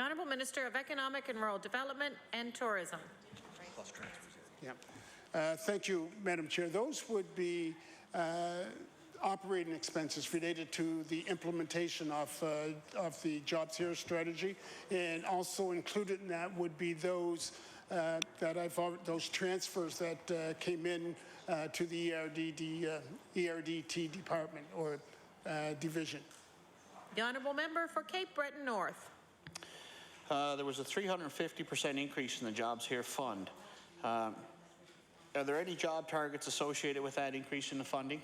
The Honourable Minister of Economic and Rural Development and Tourism. Yeah. Thank you, Madam Chair. Those would be operating expenses related to the implementation of the Jobs Here strategy, and also included in that would be those those transfers that came in to the ERDT department or division. The Honourable Member for Cape Breton North. There was a 350% increase in the Jobs Here fund. Are there any job targets associated with that increase in the funding?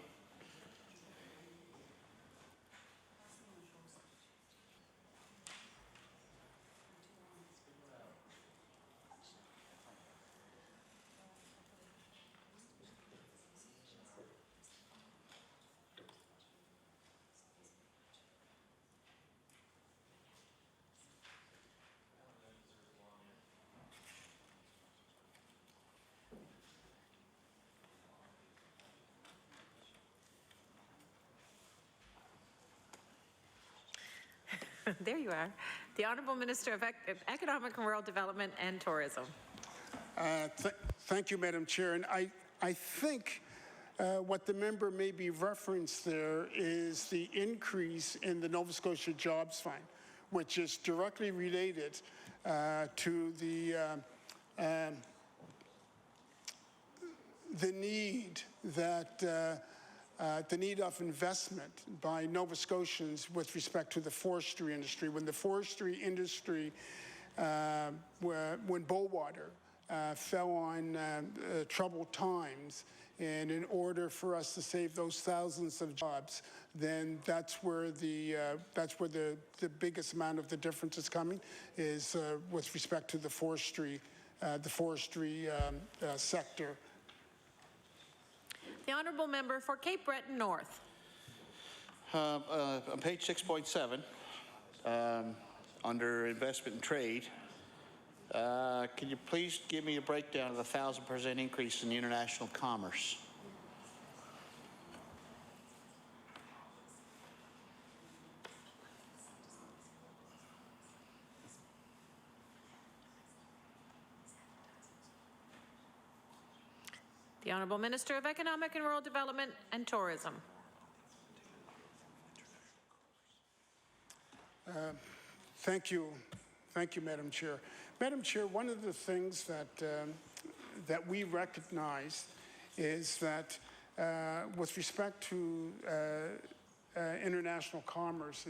There you are. The Honourable Minister of Economic and Rural Development and Tourism. Thank you, Madam Chair. And I think what the member may be referenced there is the increase in the Nova Scotia Jobs Fund, which is directly related to the need that the need of investment by Nova Scotians with respect to the forestry industry. When the forestry industry, when Bowater fell on troubled times, and in order for us to save those thousands of jobs, then that's where the biggest amount of the difference is coming, is with respect to the forestry sector. The Honourable Member for Cape Breton North. On page 6.7, under investment and trade, can you please give me a breakdown of the 1,000% increase in international commerce? The Honourable Minister of Economic and Rural Development and Tourism. Thank you, Madam Chair. Madam Chair, one of the things that that we recognize is that with respect to international commerce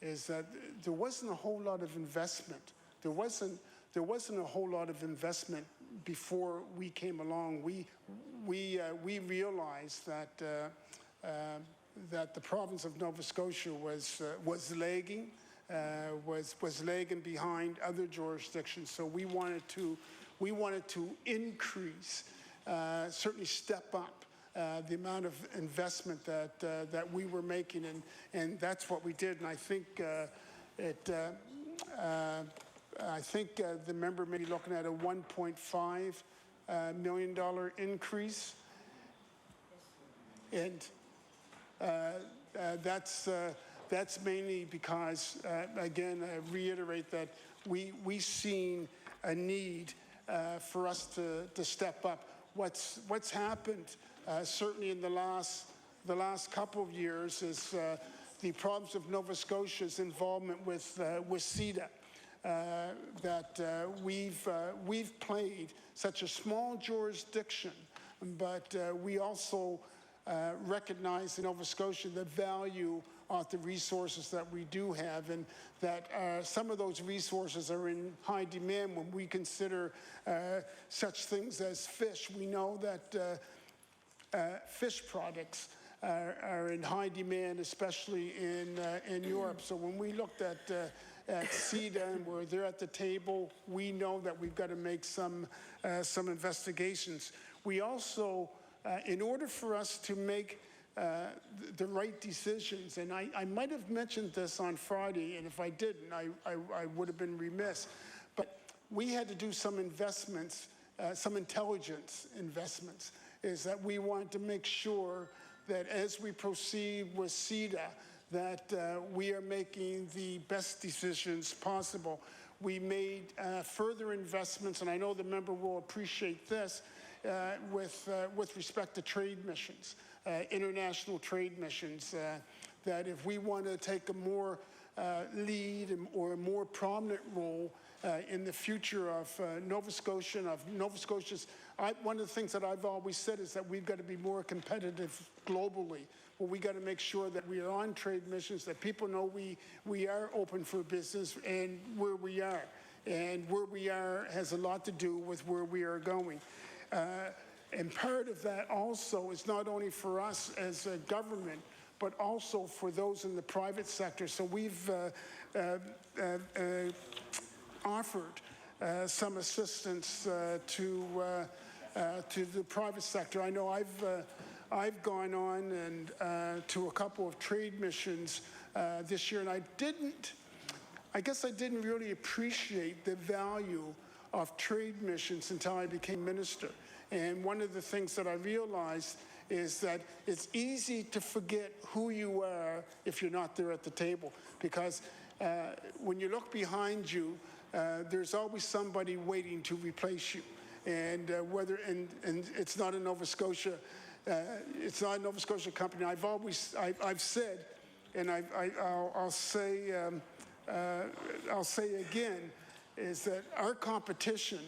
is that there wasn't a whole lot of investment. There wasn't a whole lot of investment before we came along. We realized that that the province of Nova Scotia was lagging, was lagging behind other jurisdictions. So we wanted to increase, certainly step up the amount of investment that we were making, and that's what we did. And I think the member may be looking at a $1.5 million increase, and that's mainly because, again, I reiterate that we seen a need for us to step up. What's happened certainly in the last couple of years is the province of Nova Scotia's involvement with CETA. That we've played such a small jurisdiction, but we also recognize in Nova Scotia the value of the resources that we do have, and that some of those resources are in high demand when we consider such things as fish. We know that fish products are in high demand, especially in Europe. So when we looked at CETA and we're there at the table, we know that we've got to make some investigations. We also, in order for us to make the right decisions, and I might have mentioned this on Friday, and if I didn't, I would have been remiss, but we had to do some investments, some intelligence investments, is that we wanted to make sure that as we proceed with CETA, that we are making the best decisions possible. We made further investments, and I know the member will appreciate this, with respect to trade missions, international trade missions, that if we want to take a more lead or a more prominent role in the future of Nova Scotia and of Nova Scotia's, one of the things that I've always said is that we've got to be more competitive globally. Well, we got to make sure that we are on trade missions, that people know we are open for business and where we are. And where we are has a lot to do with where we are going. And part of that also is not only for us as a government, but also for those in the private sector. So we've offered some assistance to the private sector. I know I've gone on and to a couple of trade missions this year, and I guess I didn't really appreciate the value of trade missions until I became minister. And one of the things that I realized is that it's easy to forget who you are if you're not there at the table. Because when you look behind you, there's always somebody waiting to replace you. And and it's not a Nova Scotia, it's not a Nova Scotia company. I've said, and I'll say again, is that our competition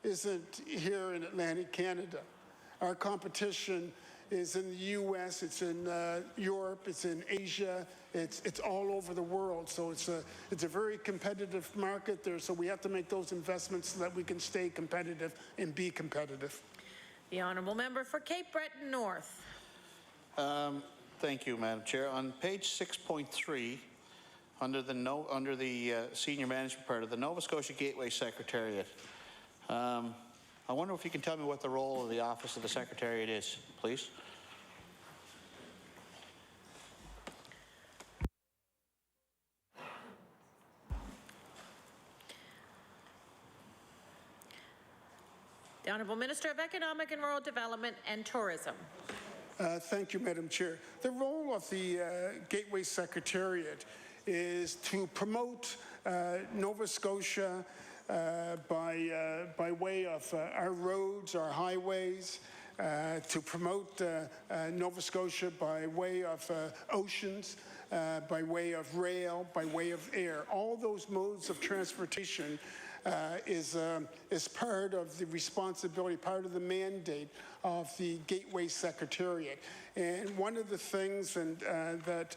isn't here in Atlantic Canada. Our competition is in the U.S., it's in Europe, it's in Asia, it's all over the world. So it's a very competitive market there, so we have to make those investments so that we can stay competitive and be competitive. The honourable member for Cape Breton North. Thank you, Madam Chair. On page 6.3, under the senior management part of the Nova Scotia Gateway Secretariat, I wonder if you can tell me what the role of the Office of the Secretariat is, please. The Honourable Minister of Economic and Rural Development and Tourism. Thank you, Madam Chair. The role of the Gateway Secretariat is to promote Nova Scotia by way of our roads, our highways, to promote Nova Scotia by way of oceans, by way of rail, by way of air. All those modes of transportation is part of the responsibility, part of the mandate of the Gateway Secretariat. And one of the things that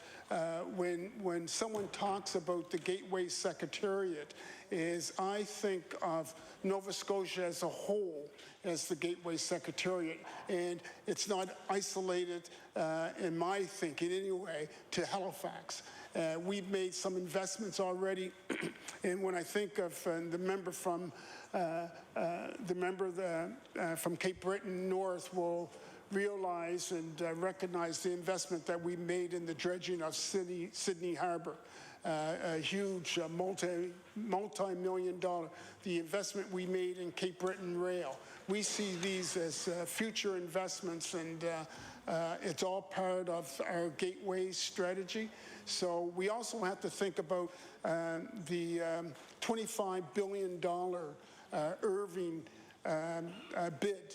when someone talks about the Gateway Secretariat is I think of Nova Scotia as a whole as the Gateway Secretariat, and it's not isolated, in my thinking anyway, to Halifax. We've made some investments already, and when I think of the member from Cape Breton North will realize and recognize the investment that we made in the dredging of Sydney Harbour. A huge multi-million dollar, the investment we made in Cape Breton Rail. We see these as future investments, and it's all part of our gateway strategy. So we also have to think about the $25 billion Irving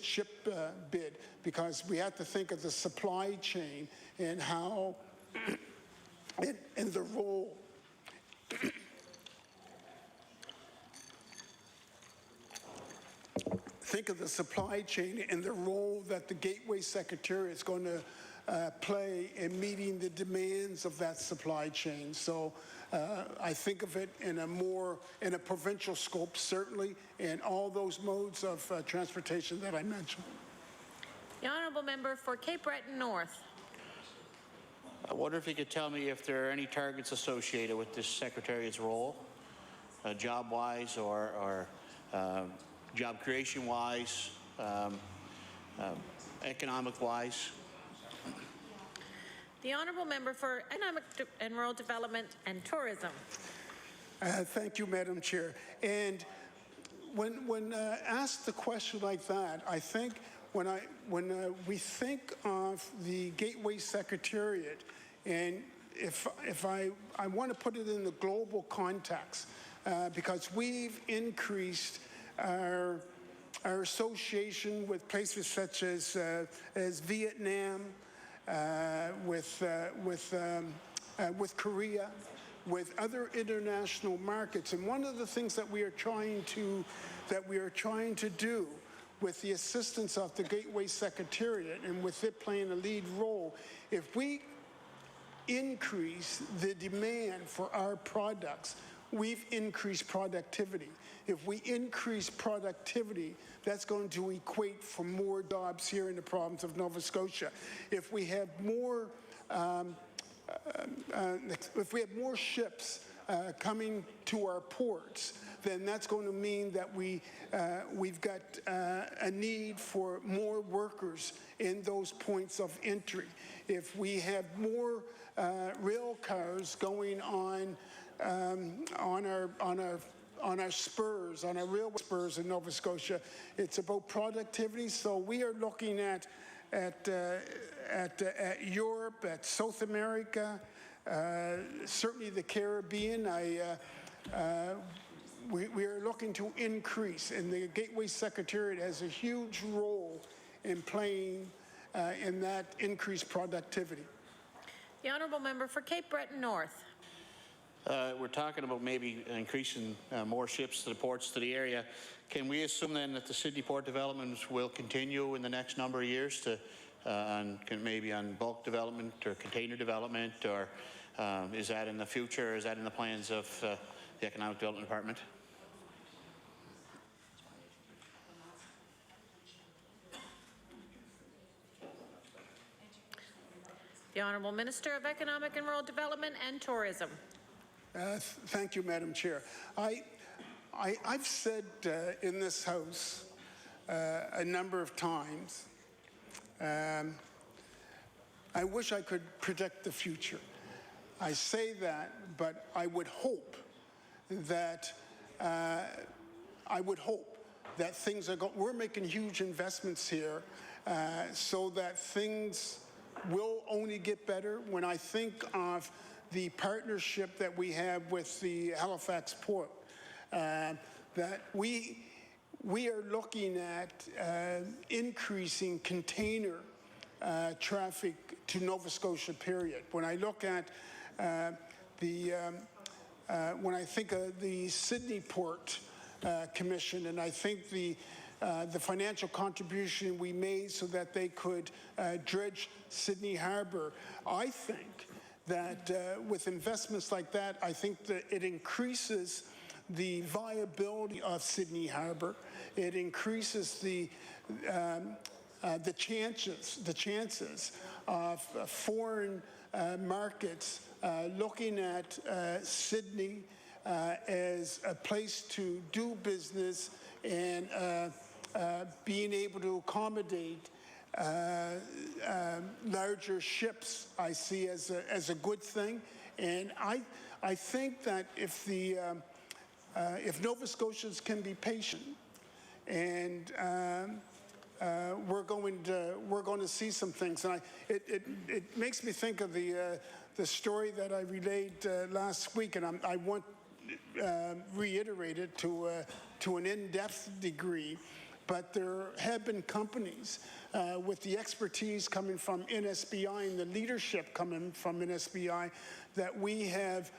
ship bid, because we have to think of the supply chain and how, and the role. Think of the supply chain and the role that the Gateway Secretariat is going to play in meeting the demands of that supply chain. So I think of it in a provincial scope, certainly, and all those modes of transportation that I mentioned. The honourable member for Cape Breton North. I wonder if you could tell me if there are any targets associated with this Secretariat's role, job-wise or job creation-wise, economic-wise. The honourable member for Economic and Rural Development and Tourism. Thank you, Madam Chair. And when asked a question like that, I think when we think of the Gateway Secretariat, and if I want to put it in the global context, because we've increased our association with places such as Vietnam, with Korea, with other international markets, and one of the things that we are trying to do with the assistance of the Gateway Secretariat and with it playing a lead role, if we increase the demand for our products, we've increased productivity. If we increase productivity, that's going to equate for more jobs here in the province of Nova Scotia. If we have more ships coming to our ports, then that's going to mean that we've got a need for more workers in those points of entry. If we have more rail cars going on our spurs, on our railway spurs in Nova Scotia, it's about productivity. So we are looking at Europe, at South America, certainly the Caribbean. We are looking to increase, and the Gateway Secretariat has a huge role in playing in that increased productivity. The honourable member for Cape Breton North. We're talking about maybe increasing more ships to the ports to the area. Can we assume then that the Sydney Port developments will continue in the next number of years to maybe on bulk development or container development, or is that in the future, or is that in the plans of the Economic Development Department? The Honourable Minister of Economic and Rural Development and Tourism. Thank you, Madam Chair. I've said in this House a number of times, I wish I could predict the future. I say that, but I would hope that things are we're making huge investments here so that things will only get better. When I think of the partnership that we have with the Halifax Port, that we are looking at increasing container traffic to Nova Scotia, period. When I look at when I think of the Sydney Port Commission, and I think the financial contribution we made so that they could dredge Sydney Harbour, I think that with investments like that, I think that it increases the viability of Sydney Harbour. It increases the chances of foreign markets looking at Sydney as a place to do business and being able to accommodate larger ships, I see as a good thing. And I think that if Nova Scotians can be patient, and we're going to see some things. And it makes me think of the story that I relayed last week, and I want reiterate it to an in-depth degree. But there have been companies with the expertise coming from NSBI and the leadership coming from NSBI that we have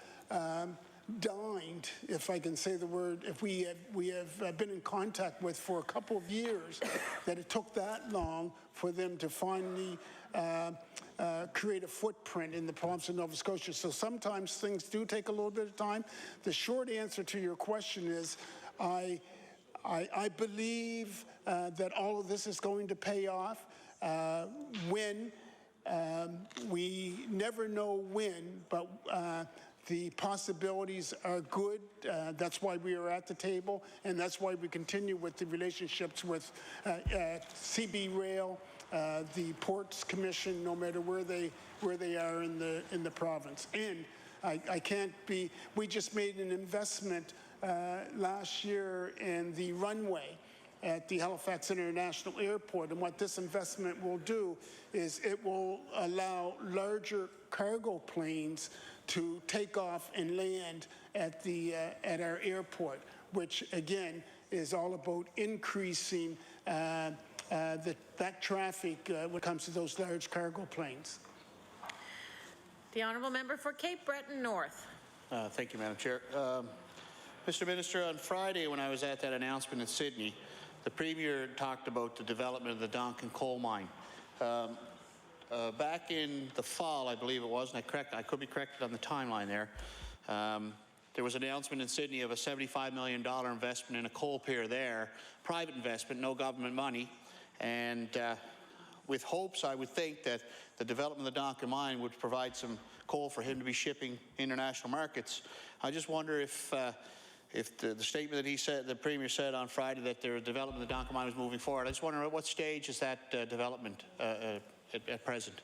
dined, if I can say the word, if we have been in contact with for a couple of years, that it took that long for them to finally create a footprint in the province of Nova Scotia. So sometimes things do take a little bit of time. The short answer to your question is I believe that all of this is going to pay off when we never know when, but the possibilities are good. That's why we are at the table, and that's why we continue with the relationships with CB Rail, the Ports Commission, no matter where they are in the province. And I can't be. We just made an investment last year in the runway at the Halifax International Airport. And what this investment will do is it will allow larger cargo planes to take off and land at our airport, which again is all about increasing that traffic when it comes to those large cargo planes. The honourable member for Cape Breton North. Thank you, Madam Chair. Mr. Minister, on Friday when I was at that announcement in Sydney, the Premier talked about the development of the Donkin coal mine. Back in the fall, I believe it was, and I could be corrected on the timeline there, there was an announcement in Sydney of a $75 million investment in a coal pier there, private investment, no government money, and with hopes, I would think, that the development of the Donkin mine would provide some coal for him to be shipping international markets. I just wonder if the statement that he said, the Premier said on Friday, that the development of the Donkin mine was moving forward. I just wonder at what stage is that development at present?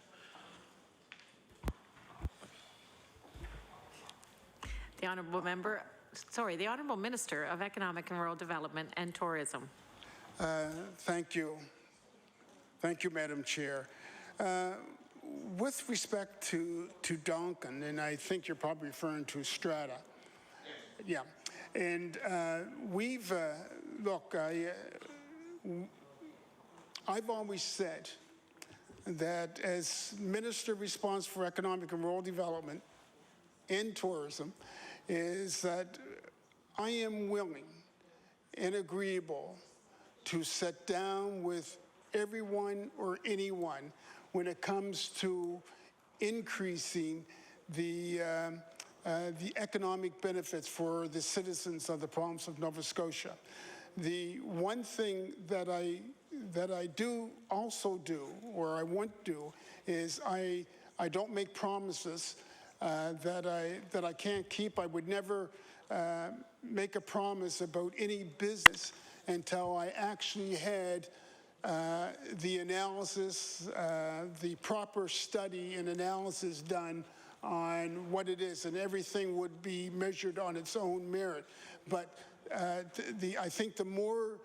The honourable member, sorry, the honourable Minister of Economic and Rural Development and Tourism. Thank you. Thank you, Madam Chair. With respect to Donkin, and I think you're probably referring to Strata. Yeah. And we've, look, I've always said that as Minister responsible for Economic and Rural Development and Tourism, is that I am willing and agreeable to sit down with everyone or anyone when it comes to increasing the economic benefits for the citizens of the province of Nova Scotia. The one thing that I do also do, or I won't do, is I don't make promises that I can't keep. I would never make a promise about any business until I actually had the analysis, the proper study and analysis done on what it is, and everything would be measured on its own merit. But I think the more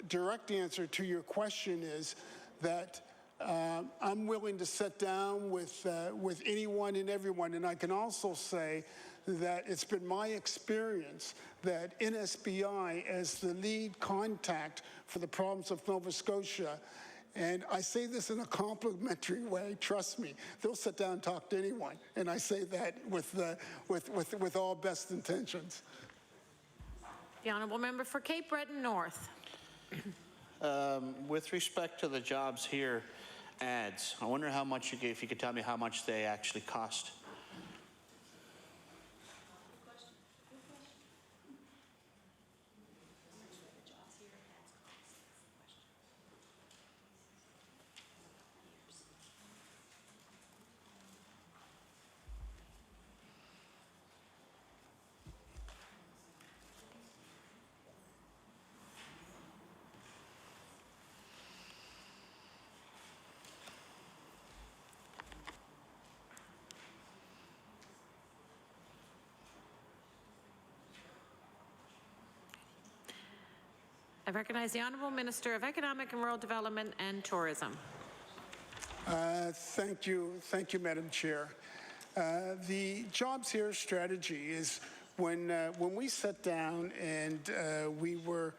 direct answer to your question is that I'm willing to sit down with anyone and everyone, and I can also say that it's been my experience that NSBI, as the lead contact for the province of Nova Scotia, and I say this in a complimentary way, trust me, they'll sit down and talk to anyone, and I say that with all best intentions. The honourable member for Cape Breton North. With respect to the Jobs Here ads, I wonder how much if you could tell me how much they actually cost. I recognize the honourable Minister of Economic and Rural Development and Tourism. Thank you, Madam Chair. The Jobs Here strategy is when we sat down and we were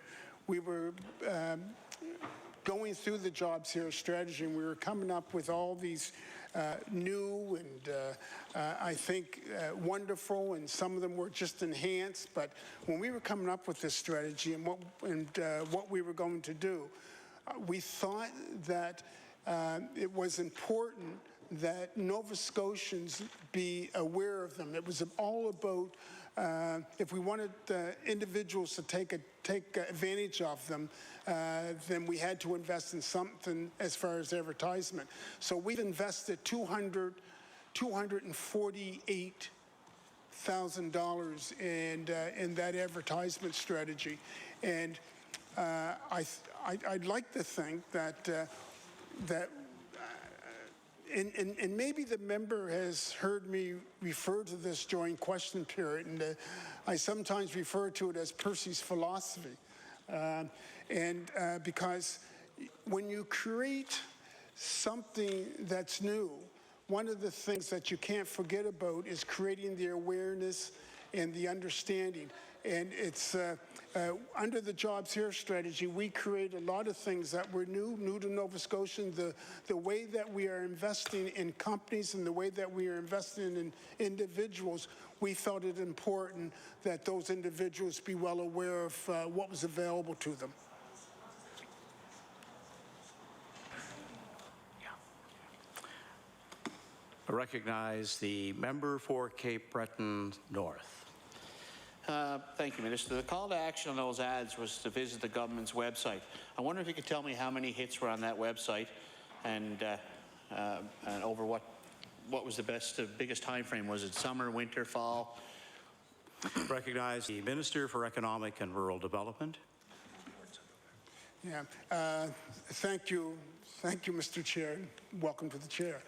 going through the Jobs Here strategy, and we were coming up with all these new and I think wonderful, and some of them were just enhanced. But when we were coming up with this strategy and what we were going to do, we thought that it was important that Nova Scotians be aware of them. It was all about if we wanted individuals to take advantage of them, then we had to invest in something as far as advertisement. So we've invested $248,000 in that advertisement strategy, and I'd like to think that and maybe the member has heard me refer to this during question period, and I sometimes refer to it as Percy's philosophy. Because when you create something that's new, one of the things that you can't forget about is creating the awareness and the understanding. And it's under the Jobs Here strategy, we create a lot of things that were new to Nova Scotians. The way that we are investing in companies and the way that we are investing in individuals, we felt it important that those individuals be well aware of what was available to them. I recognize the member for Cape Breton North. Thank you, Minister. The call to action on those ads was to visit the government's website. I wonder if you could tell me how many hits were on that website and over what was the biggest time frame? Was it summer, winter, fall? Recognize the Minister for Economic and Rural Development. Yeah, thank you, Mr. Chair. Welcome to the chair.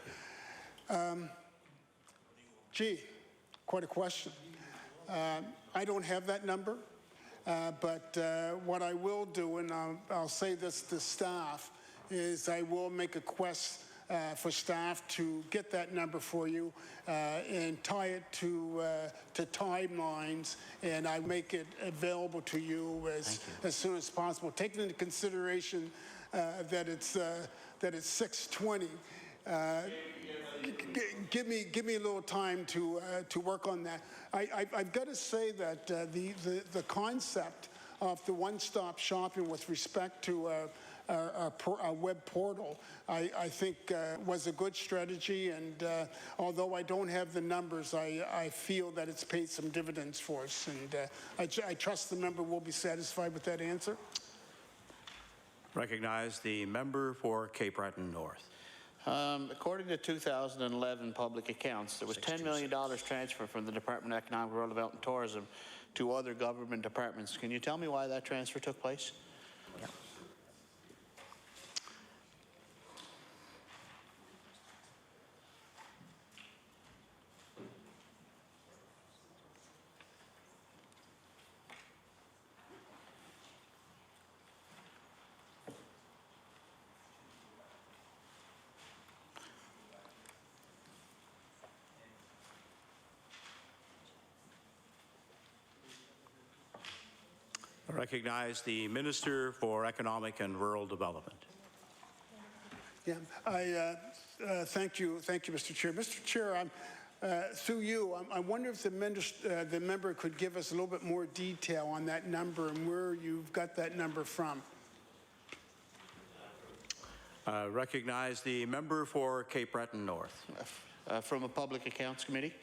Gee, quite a question. I don't have that number, but what I will do, and I'll say this to staff, is I will make a request for staff to get that number for you and tie it to timelines, and I make it available to you as soon as possible. Taking into consideration that it's 6:20. Give me a little time to work on that. I've got to say that the concept of the one-stop shopping with respect to our web portal, I think was a good strategy, and although I don't have the numbers, I feel that it's paid some dividends for us, and I trust the member will be satisfied with that answer. Recognize the member for Cape Breton North. According to 2011 public accounts, there was $10 million transferred from the Department of Economic, Rural Development and Tourism to other government departments. Can you tell me why that transfer took place? Yeah. I recognize the Minister for Economic and Rural Development. Yeah, thank you, Mr. Chair. Mr. Chair, through you, I wonder if the member could give us a little bit more detail on that number and where you've got that number from. Recognize the member for Cape Breton North. From a Public Accounts Committee.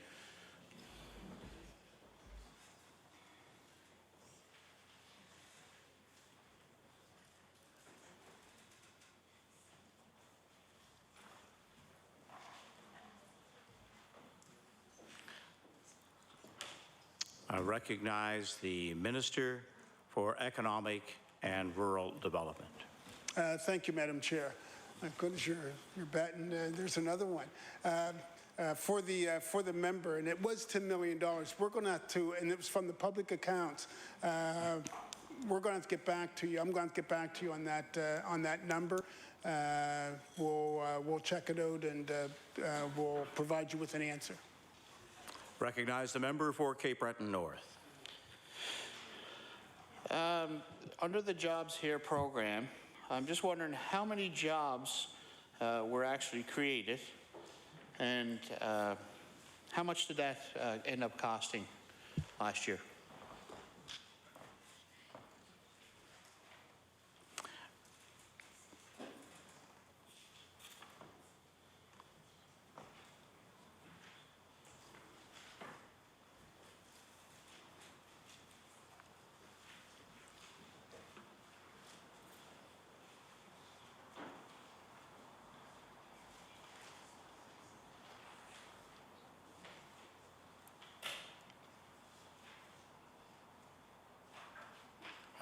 I recognize the Minister for Economic and Rural Development. Thank you, Madam Chair. My goodness, you're batting. There's another one. For the member, and it was $10 million. We're going to have to, and it was from the public accounts. We're going to have to get back to you. I'm going to get back to you on that number. We'll check it out and we'll provide you with an answer. Recognize the member for Cape Breton North. Under the Jobs Here program, I'm just wondering how many jobs were actually created, and how much did that end up costing last year?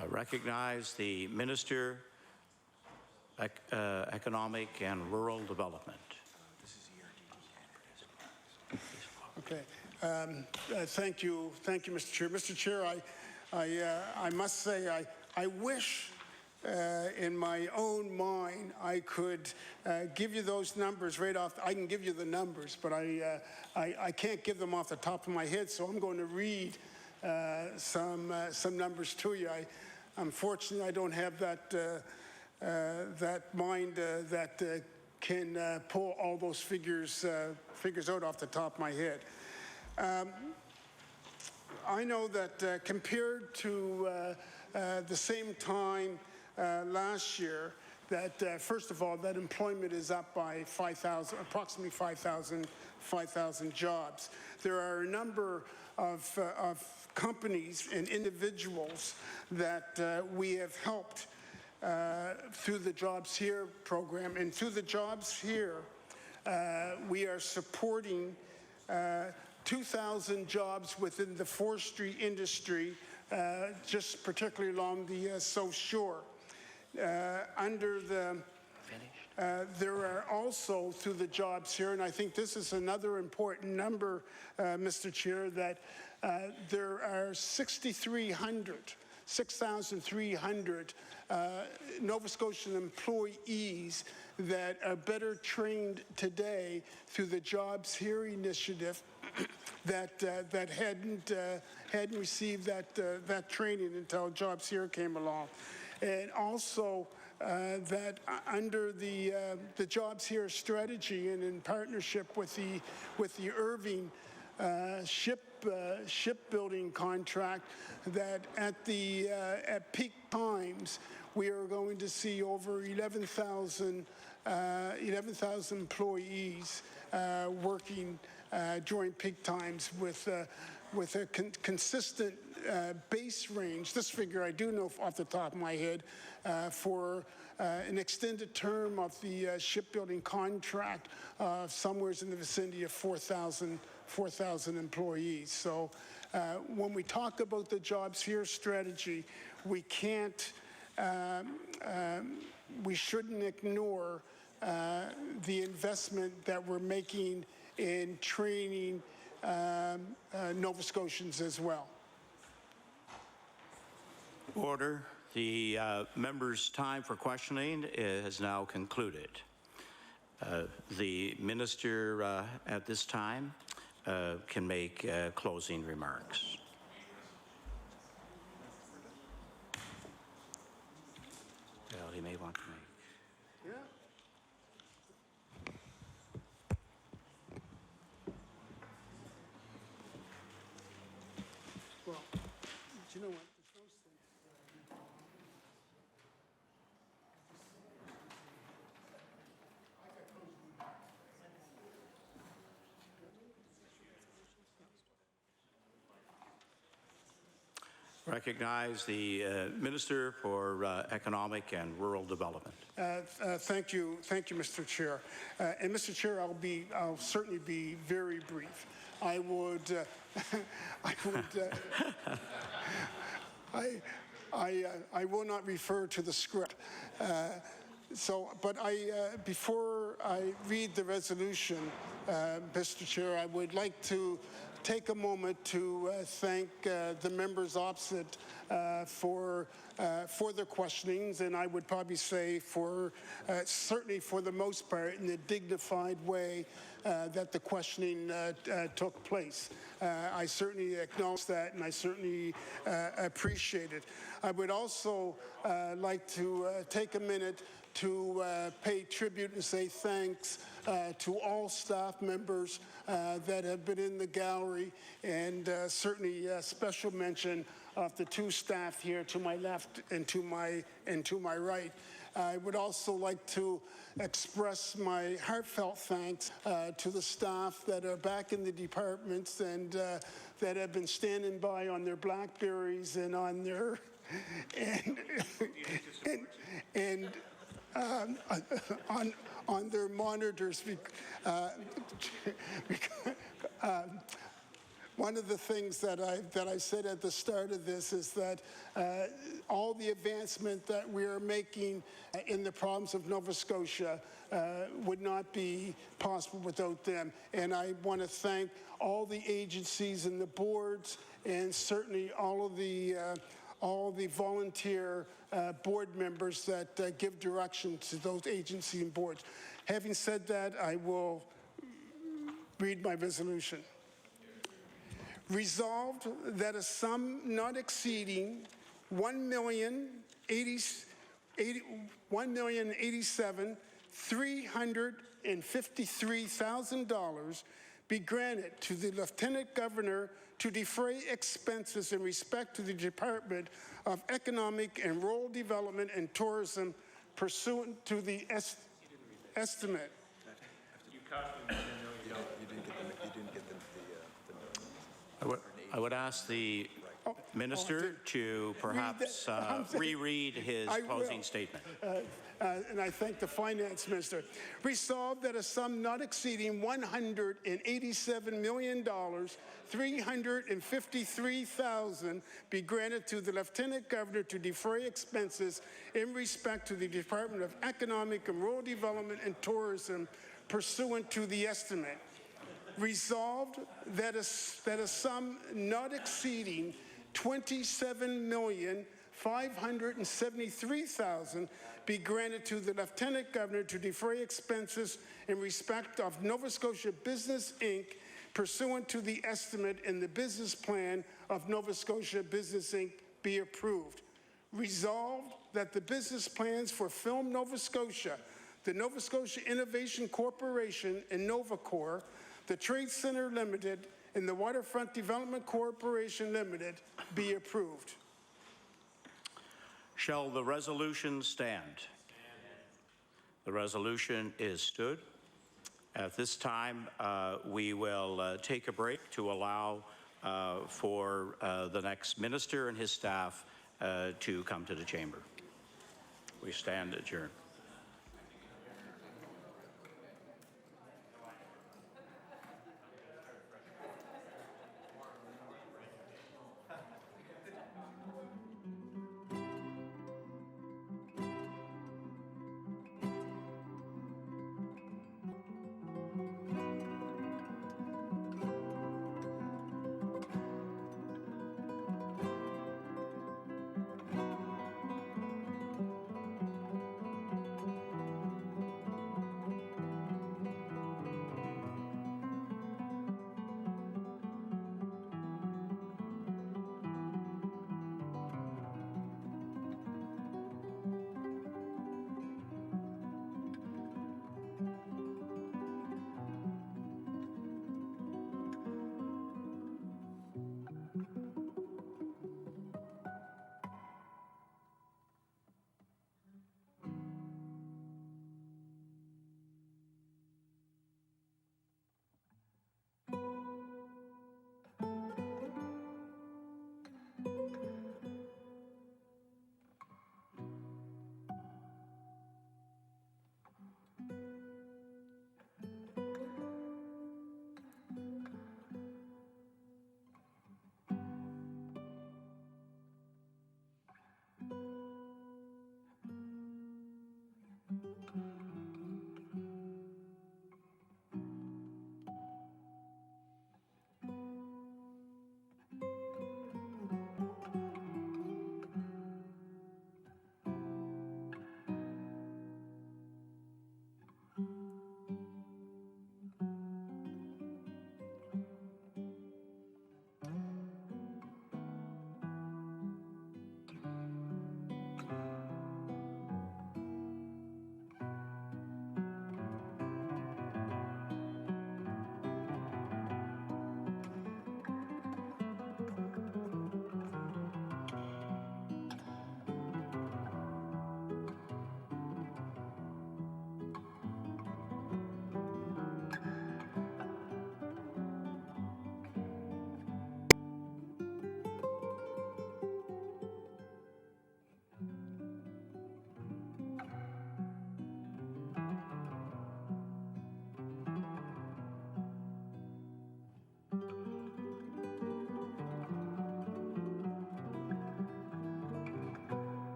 I recognize the Minister, Economic and Rural Development. Okay. Thank you, Mr. Chair. Mr. Chair, I must say I wish in my own mind I could give you those numbers right off. I can give you the numbers, but I can't give them off the top of my head, so I'm going to read some numbers to you. Unfortunately, I don't have that mind that can pull all those figures out off the top of my head. I know that compared to the same time last year, that first of all, that employment is up by 5,000, approximately 5,000 jobs. There are a number of companies and individuals that we have helped through the Jobs Here program. And through the Jobs Here, we are supporting 2,000 jobs within the forestry industry, just particularly along the South Shore. Under the there are also, through the Jobs Here, and I think this is another important number, Mr. Chair, that there are 6,300 Nova Scotian employees that are better trained today through the Jobs Here initiative that hadn't received that training until Jobs Here came along. And also that under the Jobs Here strategy and in partnership with the Irving shipbuilding contract, that at peak times we are going to see over 11,000 employees working during peak times with a consistent base range. This figure I do know off the top of my head for an extended term of the shipbuilding contract, somewhere in the vicinity of 4,000 employees. So when we talk about the Jobs Here strategy, we can't, we shouldn't ignore the investment that we're making in training Nova Scotians as well. Order. The member's time for questioning is now concluded. The minister at this time can make closing remarks. Well, he may want to make. Yeah. Well, do you know what? Recognize the Minister for Economic and Rural Development. Thank you, Mr. Chair. And Mr. Chair, I'll certainly be very brief. I would, I will not refer to the script. But before I read the resolution, Mr. Chair, I would like to take a moment to thank the members opposite for their questionings, and I would probably say certainly for the most part in the dignified way that the questioning took place. I certainly acknowledge that, and I certainly appreciate it. I would also like to take a minute to pay tribute and say thanks to all staff members that have been in the gallery, and certainly a special mention of the two staff here to my left and to my right. I would also like to express my heartfelt thanks to the staff that are back in the departments and that have been standing by on their BlackBerries and on their on their monitors. One of the things that I said at the start of this is that all the advancement that we are making in the province of Nova Scotia would not be possible without them. And I want to thank all the agencies and the boards, and certainly all of the all the volunteer board members that give direction to those agency and boards. Having said that, I will read my resolution. Resolved that a sum not exceeding $1,087,353,000 be granted to the Lieutenant Governor to defray expenses in respect to the Department of Economic and Rural Development and Tourism pursuant to the estimate. I would ask the minister to perhaps reread his closing statement. And I thank the finance minister. Resolved that a sum not exceeding $187,353,000 be granted to the Lieutenant Governor to defray expenses in respect to the Department of Economic and Rural Development and Tourism pursuant to the estimate. Resolved that a sum not exceeding $27,573,000 be granted to the Lieutenant Governor to defray expenses in respect of Nova Scotia Business Inc. pursuant to the estimate in the business plan of Nova Scotia Business Inc. be approved. Resolved that the business plans for Film Nova Scotia, the Nova Scotia Innovation Corporation and NovaCorp, the Trade Center Limited, and the Waterfront Development Corporation Limited be approved. Shall the resolution stand? The resolution is stood. At this time, we will take a break to allow for the next minister and his staff to come to the chamber. We stand adjourned.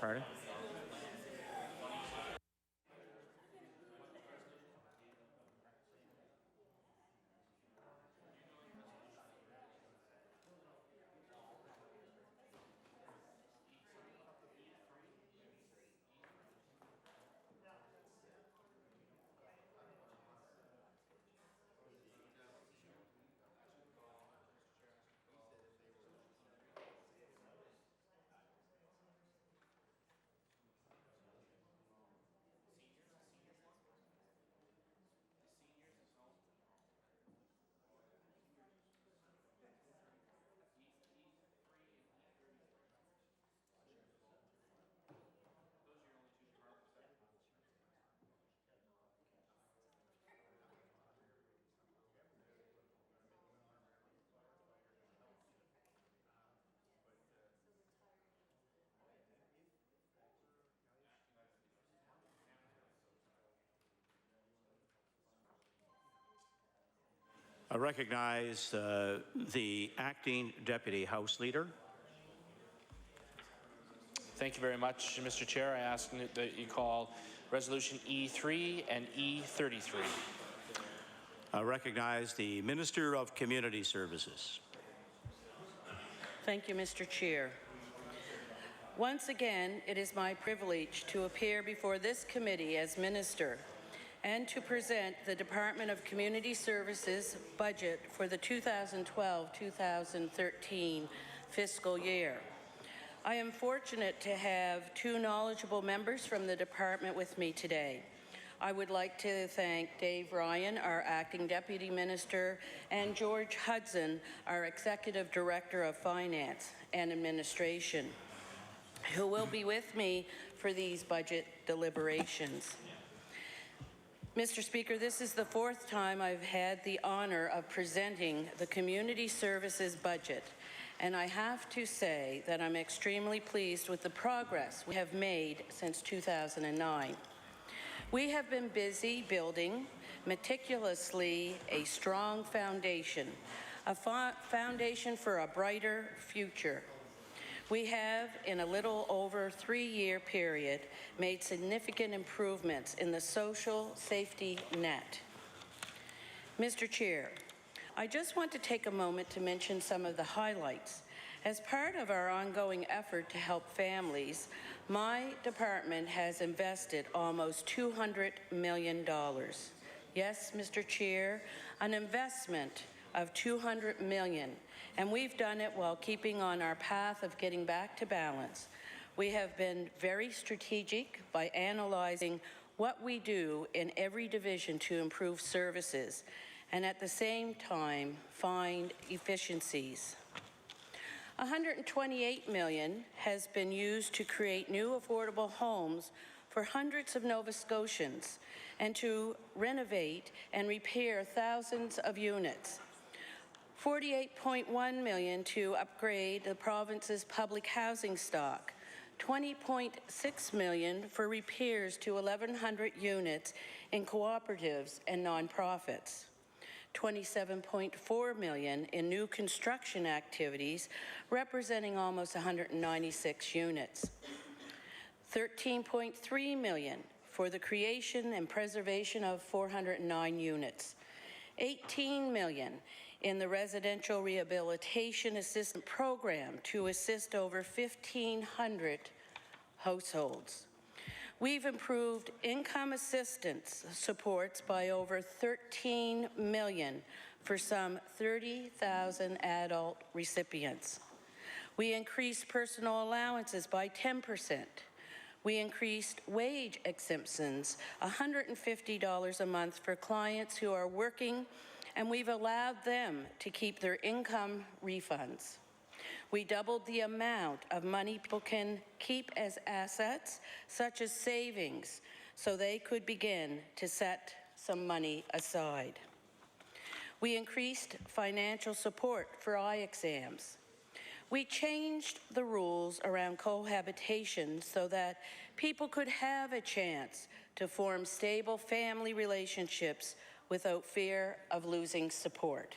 Pardon? I recognize the acting deputy House Leader. Thank you very much, Mr. Chair. I ask that you call Resolution E3 and E33. I recognize the Minister of Community Services. Thank you, Mr. Chair. Once again, it is my privilege to appear before this committee as Minister and to present the Department of Community Services budget for the 2012-2013 fiscal year. I am fortunate to have two knowledgeable members from the department with me today. I would like to thank Dave Ryan, our Acting Deputy Minister, and George Hudson, our Executive Director of Finance and Administration, who will be with me for these budget deliberations. Mr. Speaker, this is the fourth time I've had the honor of presenting the Community Services budget, and I have to say that I'm extremely pleased with the progress we have made since 2009. We have been busy building meticulously a strong foundation, a foundation for a brighter future. We have, in a little over 3-year period, made significant improvements in the social safety net. Mr. Chair, I just want to take a moment to mention some of the highlights. As part of our ongoing effort to help families, my department has invested almost $200 million. Yes, Mr. Chair, an investment of $200 million, and we've done it while keeping on our path of getting back to balance. We have been very strategic by analyzing what we do in every division to improve services and at the same time find efficiencies. $128 million has been used to create new affordable homes for hundreds of Nova Scotians and to renovate and repair thousands of units. $48.1 million to upgrade the province's public housing stock, $20.6 million for repairs to 1,100 units in cooperatives and nonprofits, $27.4 million in new construction activities, representing almost 196 units, $13.3 million for the creation and preservation of 409 units, $18 million in the Residential Rehabilitation Assistance Program to assist over 1,500 households. We've improved income assistance supports by over $13 million for some 30,000 adult recipients. We increased personal allowances by 10%. We increased wage exemptions, $150 a month for clients who are working, and we've allowed them to keep their income refunds. We doubled the amount of money people can keep as assets, such as savings, so they could begin to set some money aside. We increased financial support for eye exams. We changed the rules around cohabitation so that people could have a chance to form stable family relationships without fear of losing support.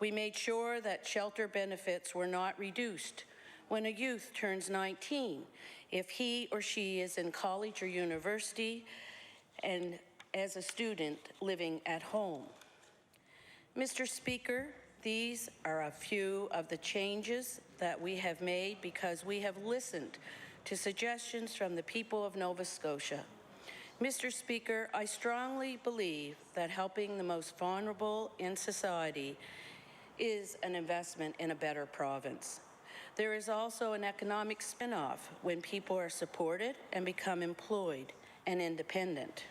We made sure that shelter benefits were not reduced when a youth turns 19, if he or she is in college or university and as a student living at home. Mr. Speaker, these are a few of the changes that we have made because we have listened to suggestions from the people of Nova Scotia. Mr. Speaker, I strongly believe that helping the most vulnerable in society is an investment in a better province. There is also an economic spin-off when people are supported and become employed and independent.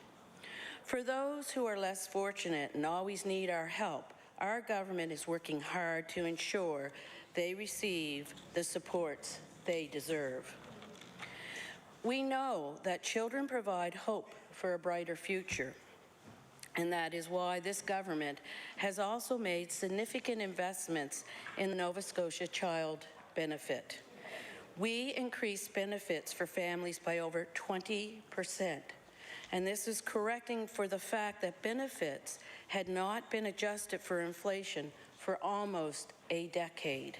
For those who are less fortunate and always need our help, our government is working hard to ensure they receive the supports they deserve. We know that children provide hope for a brighter future, and that is why this government has also made significant investments in the Nova Scotia Child Benefit. We increased benefits for families by over 20%, and this is correcting for the fact that benefits had not been adjusted for inflation for almost a decade.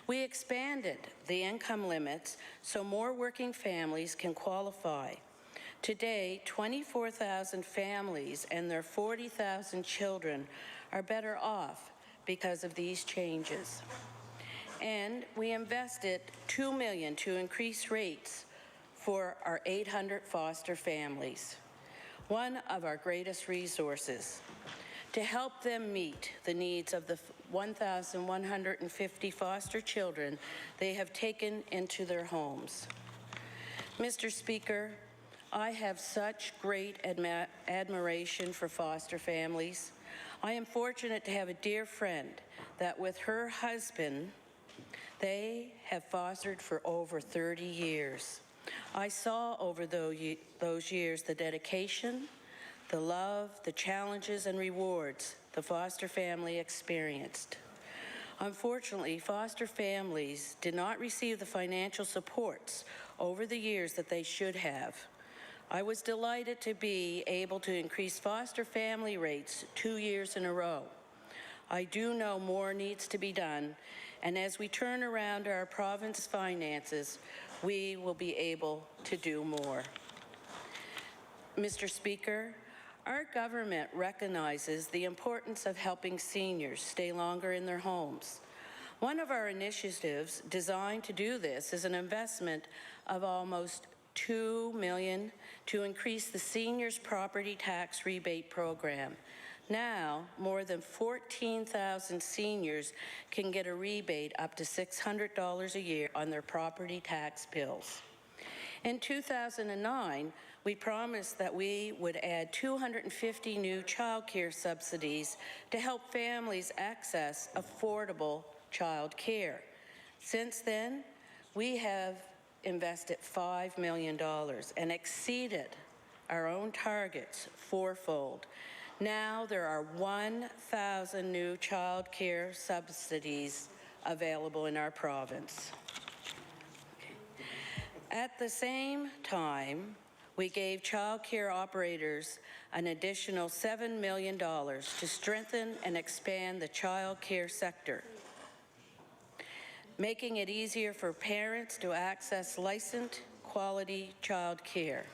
We expanded the income limits so more working families can qualify. Today, 24,000 families and their 40,000 children are better off because of these changes. And we invested $2 million to increase rates for our 800 foster families, one of our greatest resources, to help them meet the needs of the 1,150 foster children they have taken into their homes. Mr. Speaker, I have such great admiration for foster families. I am fortunate to have a dear friend that with her husband, they have fostered for over 30 years. I saw over those years the dedication, the love, the challenges and rewards the foster family experienced. Unfortunately, foster families did not receive the financial supports over the years that they should have. I was delighted to be able to increase foster family rates 2 years in a row. I do know more needs to be done, and as we turn around our province's finances, we will be able to do more. Mr. Speaker, our government recognizes the importance of helping seniors stay longer in their homes. One of our initiatives designed to do this is an investment of almost $2 million to increase the seniors' property tax rebate program. Now, more than 14,000 seniors can get a rebate up to $600 a year on their property tax bills. In 2009, we promised that we would add 250 new child care subsidies to help families access affordable child care. Since then, we have invested $5 million and exceeded our own targets fourfold. Now there are 1,000 new child care subsidies available in our province. At the same time, we gave child care operators an additional $7 million to strengthen and expand the child care sector, making it easier for parents to access licensed, quality child care.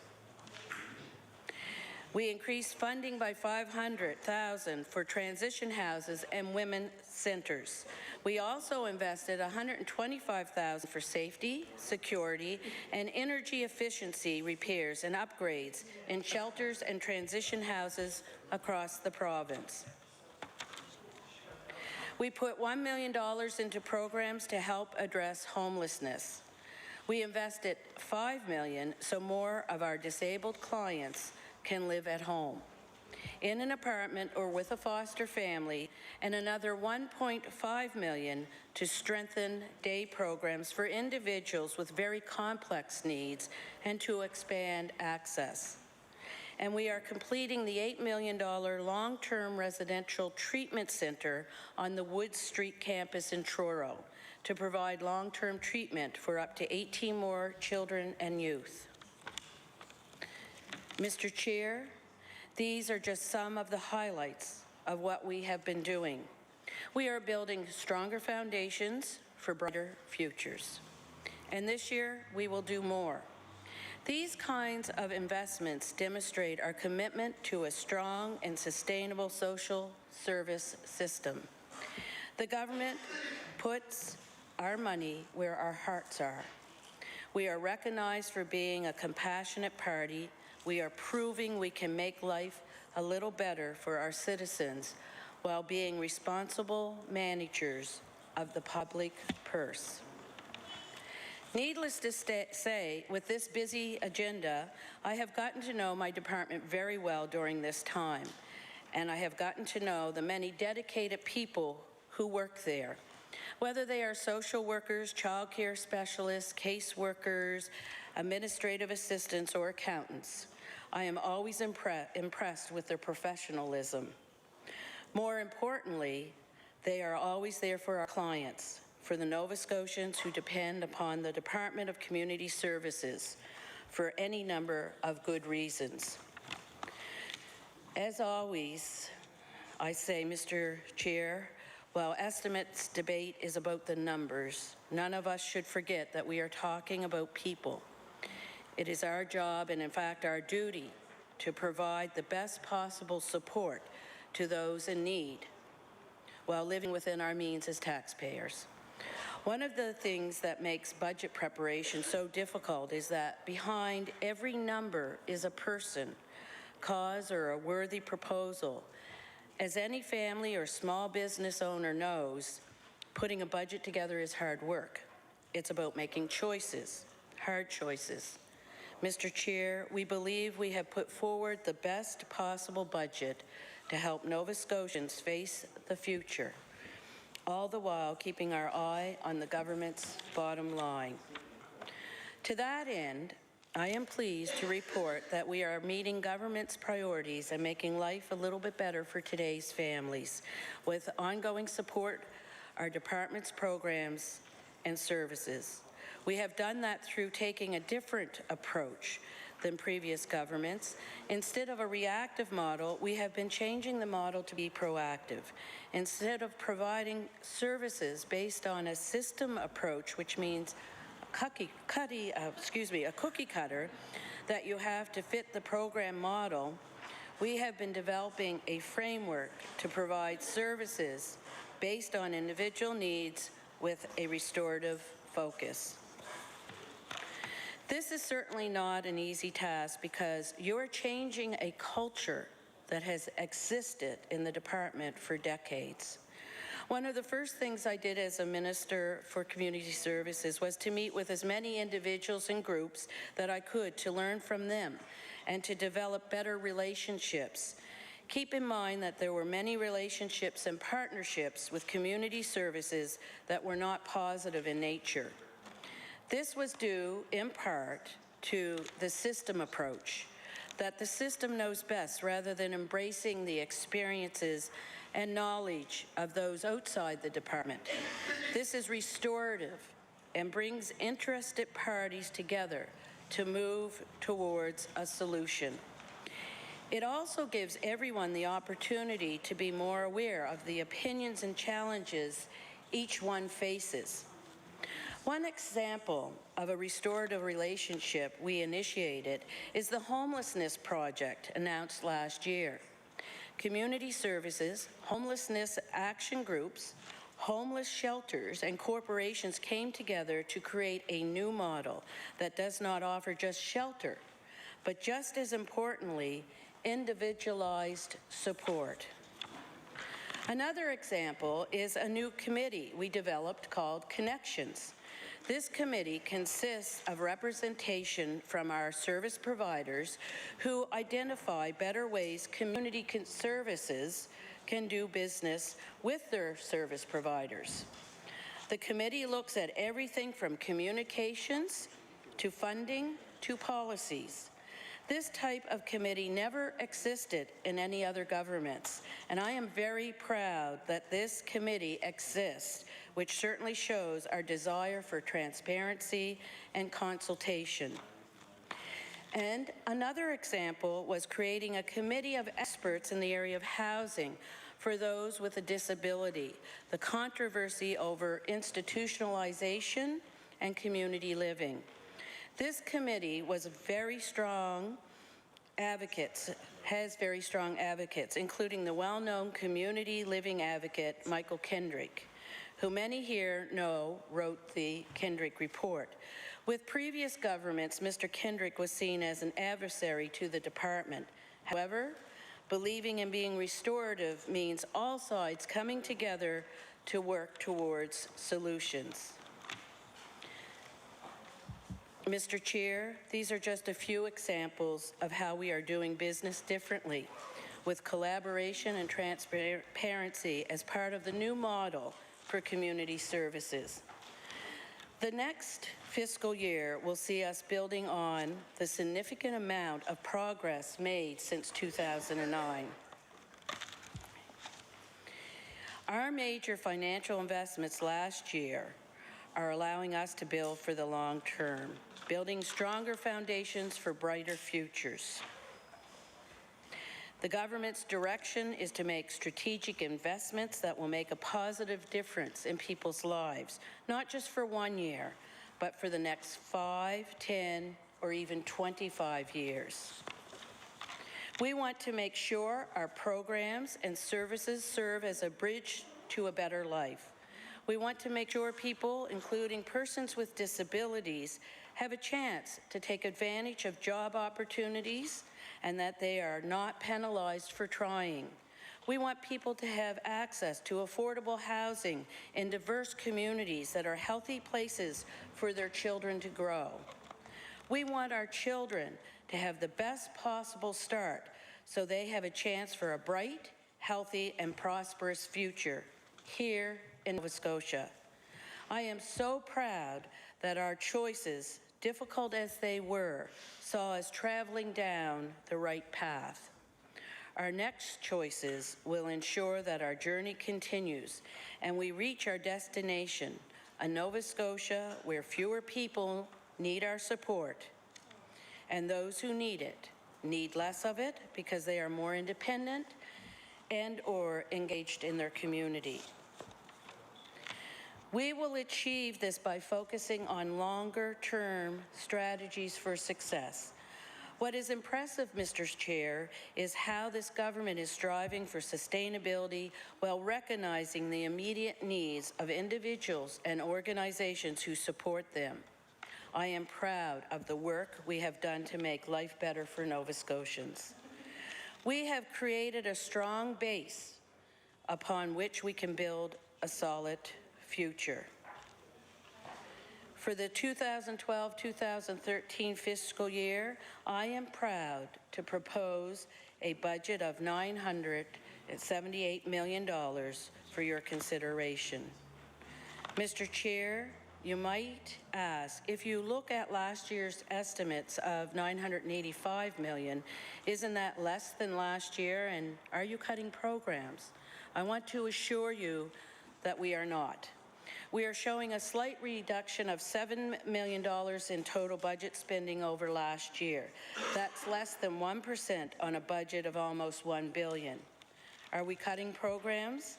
We increased funding by $500,000 for transition houses and women's centers. We also invested $125,000 for safety, security, and energy efficiency repairs and upgrades in shelters and transition houses across the province. We put $1 million into programs to help address homelessness. We invested $5 million so more of our disabled clients can live at home, in an apartment or with a foster family, and another $1.5 million to strengthen day programs for individuals with very complex needs and to expand access. And we are completing the $8 million long-term residential treatment center on the Wood Street campus in Truro to provide long-term treatment for up to 18 more children and youth. Mr. Chair, these are just some of the highlights of what we have been doing. We are building stronger foundations for brighter futures. and this year we will do more. These kinds of investments demonstrate our commitment to a strong and sustainable social service system. The government puts our money where our hearts are. We are recognized for being a compassionate party. We are proving we can make life a little better for our citizens while being responsible managers of the public purse. Needless to say, with this busy agenda, I have gotten to know my department very well during this time, and I have gotten to know the many dedicated people who work there. Whether they are social workers, child care specialists, caseworkers, administrative assistants, or accountants, I am always impressed with their professionalism. More importantly, they are always there for our clients, for the Nova Scotians who depend upon the Department of Community Services for any number of good reasons. As always, I say, Mr. Chair, while estimates debate is about the numbers, none of us should forget that we are talking about people. It is our job, and in fact our duty, to provide the best possible support to those in need while living within our means as taxpayers. One of the things that makes budget preparation so difficult is that behind every number is a person, cause, or a worthy proposal. As any family or small business owner knows, putting a budget together is hard work. It's about making choices, hard choices. Mr. Chair, we believe we have put forward the best possible budget to help Nova Scotians face the future, all the while keeping our eye on the government's bottom line. To that end, I am pleased to report that we are meeting government's priorities and making life a little bit better for today's families with ongoing support our department's programs and services. We have done that through taking a different approach than previous governments. Instead of a reactive model, we have been changing the model to be proactive. Instead of providing services based on a system approach, which means a cookie cutter that you have to fit the program model, we have been developing a framework to provide services based on individual needs with a restorative focus. This is certainly not an easy task because you're changing a culture that has existed in the department for decades. One of the first things I did as a Minister for Community Services was to meet with as many individuals and groups that I could to learn from them and to develop better relationships. Keep in mind that there were many relationships and partnerships with community services that were not positive in nature. This was due, in part, to the system approach, that the system knows best rather than embracing the experiences and knowledge of those outside the department. This is restorative and brings interested parties together to move towards a solution. It also gives everyone the opportunity to be more aware of the opinions and challenges each one faces. One example of a restorative relationship we initiated is the homelessness project announced last year. Community services, homelessness action groups, homeless shelters, and corporations came together to create a new model that does not offer just shelter, but just as importantly, individualized support. Another example is a new committee we developed called Connections. This committee consists of representation from our service providers who identify better ways community services can do business with their service providers. The committee looks at everything from communications to funding to policies. This type of committee never existed in any other governments, and I am very proud that this committee exists, which certainly shows our desire for transparency and consultation. And another example was creating a committee of experts in the area of housing for those with a disability. The controversy over institutionalization and community living. This committee was very strong advocates, has very strong advocates, including the well-known community living advocate, Michael Kendrick, who many here know wrote the Kendrick Report. With previous governments, Mr. Kendrick was seen as an adversary to the department. However, believing in being restorative means all sides coming together to work towards solutions. Mr. Chair, these are just a few examples of how we are doing business differently, with collaboration and transparency as part of the new model for community services. The next fiscal year will see us building on the significant amount of progress made since 2009. Our major financial investments last year are allowing us to build for the long term, building stronger foundations for brighter futures. The government's direction is to make strategic investments that will make a positive difference in people's lives, not just for 1 year, but for the next 5, 10, or even 25 years. We want to make sure our programs and services serve as a bridge to a better life. We want to make sure people, including persons with disabilities, have a chance to take advantage of job opportunities and that they are not penalized for trying. We want people to have access to affordable housing in diverse communities that are healthy places for their children to grow. We want our children to have the best possible start so they have a chance for a bright, healthy, and prosperous future here in Nova Scotia. I am so proud that our choices, difficult as they were, saw us traveling down the right path. Our next choices will ensure that our journey continues and we reach our destination, a Nova Scotia where fewer people need our support, and those who need it need less of it because they are more independent and/or engaged in their community. We will achieve this by focusing on longer-term strategies for success. What is impressive, Mr. Chair, is how this government is striving for sustainability while recognizing the immediate needs of individuals and organizations who support them. I am proud of the work we have done to make life better for Nova Scotians. We have created a strong base upon which we can build a solid future. For the 2012-2013 fiscal year, I am proud to propose a budget of $978 million for your consideration. Mr. Chair, you might ask, if you look at last year's estimates of $985 million, isn't that less than last year, and are you cutting programs? I want to assure you that we are not. We are showing a slight reduction of $7 million in total budget spending over last year. That's less than 1% on a budget of almost $1 billion. Are we cutting programs?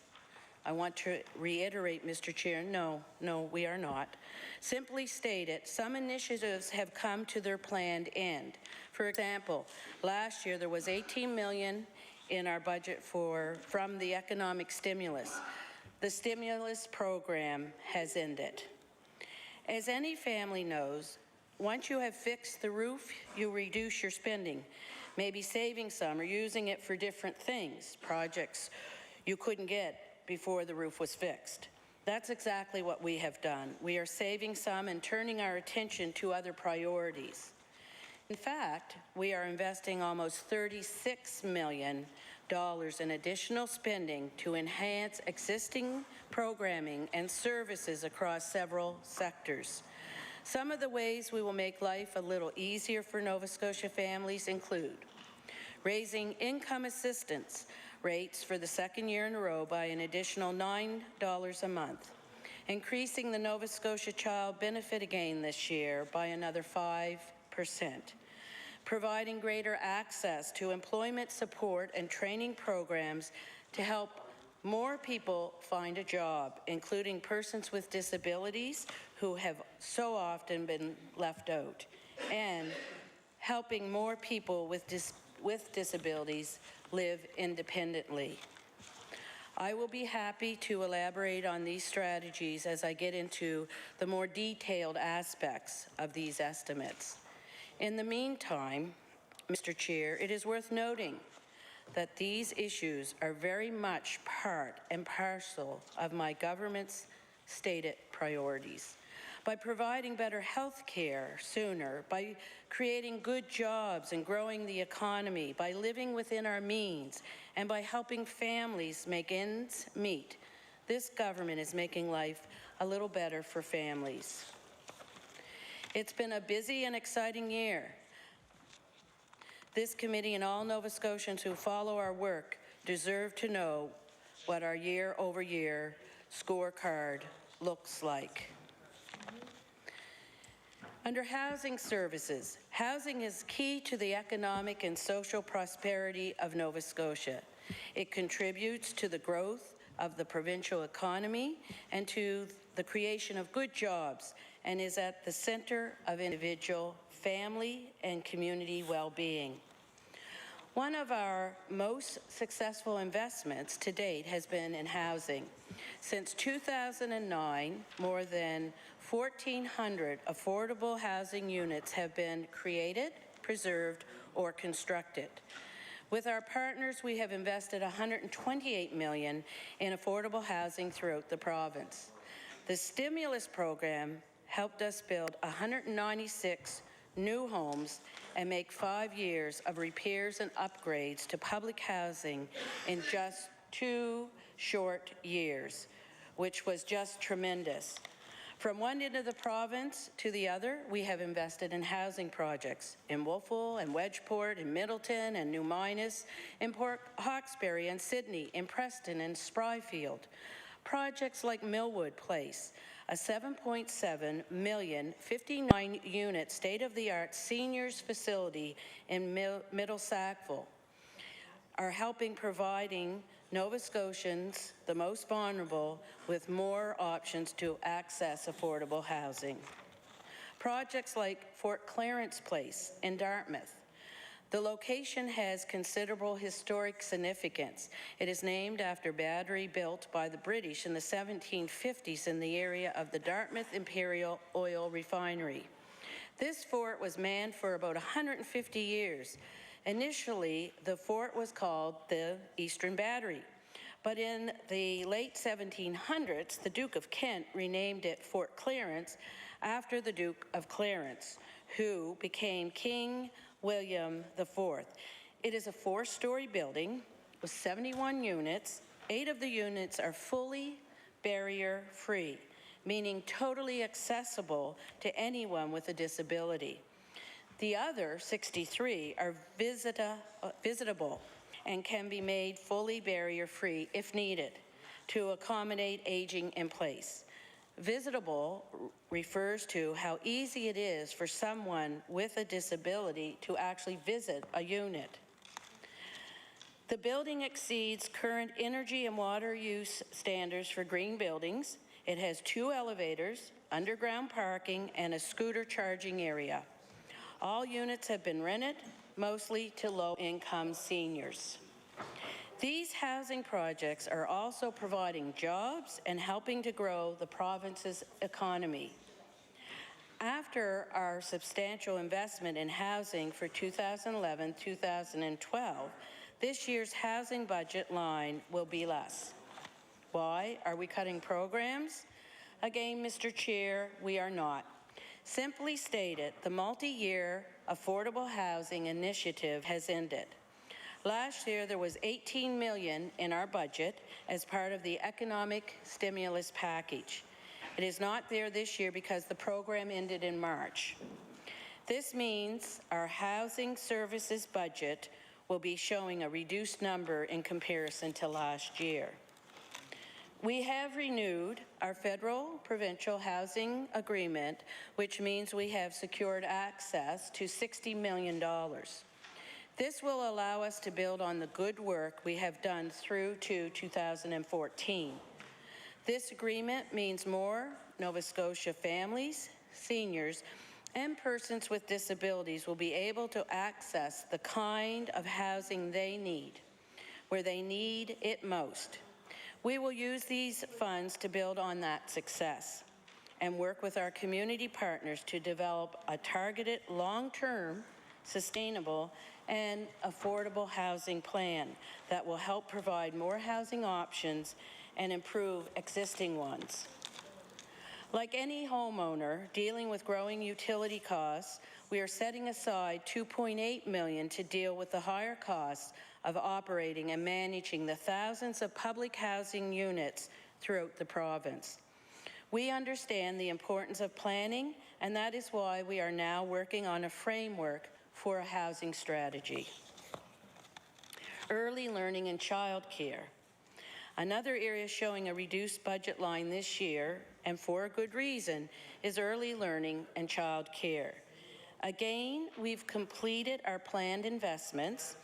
I want to reiterate, Mr. Chair, no, we are not. Simply stated, some initiatives have come to their planned end. For example, last year there was $18 million in our budget from the economic stimulus. The stimulus program has ended. As any family knows, once you have fixed the roof, you reduce your spending, maybe saving some or using it for different things, projects you couldn't get before the roof was fixed. That's exactly what we have done. We are saving some and turning our attention to other priorities. In fact, we are investing almost $36 million in additional spending to enhance existing programming and services across several sectors. Some of the ways we will make life a little easier for Nova Scotia families include raising income assistance rates for the second year in a row by an additional $9 a month, increasing the Nova Scotia Child Benefit again this year by another 5%, providing greater access to employment support and training programs to help more people find a job, including persons with disabilities who have so often been left out, and helping more people with disabilities live independently. I will be happy to elaborate on these strategies as I get into the more detailed aspects of these estimates. In the meantime, Mr. Chair, it is worth noting that these issues are very much part and parcel of my government's stated priorities. By providing better health care sooner, by creating good jobs and growing the economy, by living within our means, and by helping families make ends meet, this government is making life a little better for families. It's been a busy and exciting year. This committee and all Nova Scotians who follow our work deserve to know what our year-over-year scorecard looks like. Under housing services, housing is key to the economic and social prosperity of Nova Scotia. It contributes to the growth of the provincial economy and to the creation of good jobs, and is at the center of individual, family, and community well-being. One of our most successful investments to date has been in housing. Since 2009, more than 1,400 affordable housing units have been created, preserved, or constructed. With our partners, we have invested $128 million in affordable housing throughout the province. The stimulus program helped us build 196 new homes and make 5 years of repairs and upgrades to public housing in just 2 short years, which was just tremendous. From one end of the province to the other, we have invested in housing projects in Wolfville and Wedgeport, in Middleton and New Minas, in Port Hawkesbury and Sydney, in Preston and Spryfield. Projects like Millwood Place, a $7.7 million, 59-unit state-of-the-art seniors facility in Middle Sackville, are helping providing Nova Scotians, the most vulnerable, with more options to access affordable housing. Projects like Fort Clarence Place in Dartmouth. The location has considerable historic significance. It is named after a battery built by the British in the 1750s in the area of the Dartmouth Imperial Oil Refinery. This fort was manned for about 150 years. Initially, the fort was called the Eastern Battery, but in the late 1700s, the Duke of Kent renamed it Fort Clarence after the Duke of Clarence, who became King William IV. It is a 4-story building with 71 units. 8 of the units are fully barrier-free, meaning totally accessible to anyone with a disability. The other 63 are visitable and can be made fully barrier-free if needed to accommodate aging in place. Visitable refers to how easy it is for someone with a disability to actually visit a unit. The building exceeds current energy and water use standards for green buildings. It has 2 elevators, underground parking, and a scooter charging area. All units have been rented, mostly to low-income seniors. These housing projects are also providing jobs and helping to grow the province's economy. After our substantial investment in housing for 2011-2012, this year's housing budget line will be less. Why? Are we cutting programs? Again, Mr. Chair, we are not. Simply stated, the multi-year affordable housing initiative has ended. Last year, there was $18 million in our budget as part of the economic stimulus package. It is not there this year because the program ended in March. This means our housing services budget will be showing a reduced number in comparison to last year. We have renewed our federal-provincial housing agreement, which means we have secured access to $60 million. This will allow us to build on the good work we have done through to 2014. This agreement means more Nova Scotia families, seniors, and persons with disabilities will be able to access the kind of housing they need, where they need it most. We will use these funds to build on that success and work with our community partners to develop a targeted, long-term, sustainable, and affordable housing plan that will help provide more housing options and improve existing ones. Like any homeowner dealing with growing utility costs, we are setting aside $2.8 million to deal with the higher costs of operating and managing the thousands of public housing units throughout the province. We understand the importance of planning, and that is why we are now working on a framework for a housing strategy. Early learning and childcare. Another area showing a reduced budget line this year, and for a good reason, is early learning and childcare. Again, we've completed our planned investments.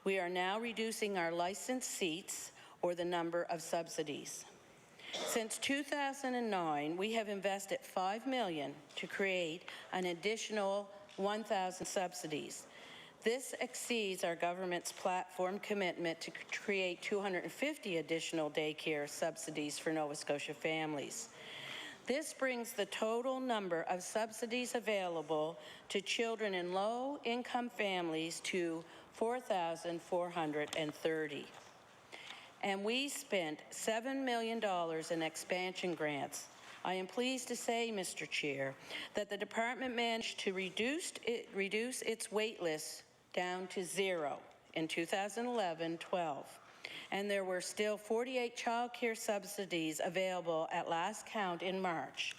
We are now reducing our licensed seats or the number of subsidies. Since 2009, we have invested $5 million to create an additional 1,000 subsidies. This exceeds our government's platform commitment to create 250 additional daycare subsidies for Nova Scotia families. This brings the total number of subsidies available to children in low-income families to 4,430. And we spent $7 million in expansion grants. I am pleased to say, Mr. Chair, that the department managed to reduce its wait list down to 0 in 2011-12, and there were still 48 child care subsidies available at last count in March.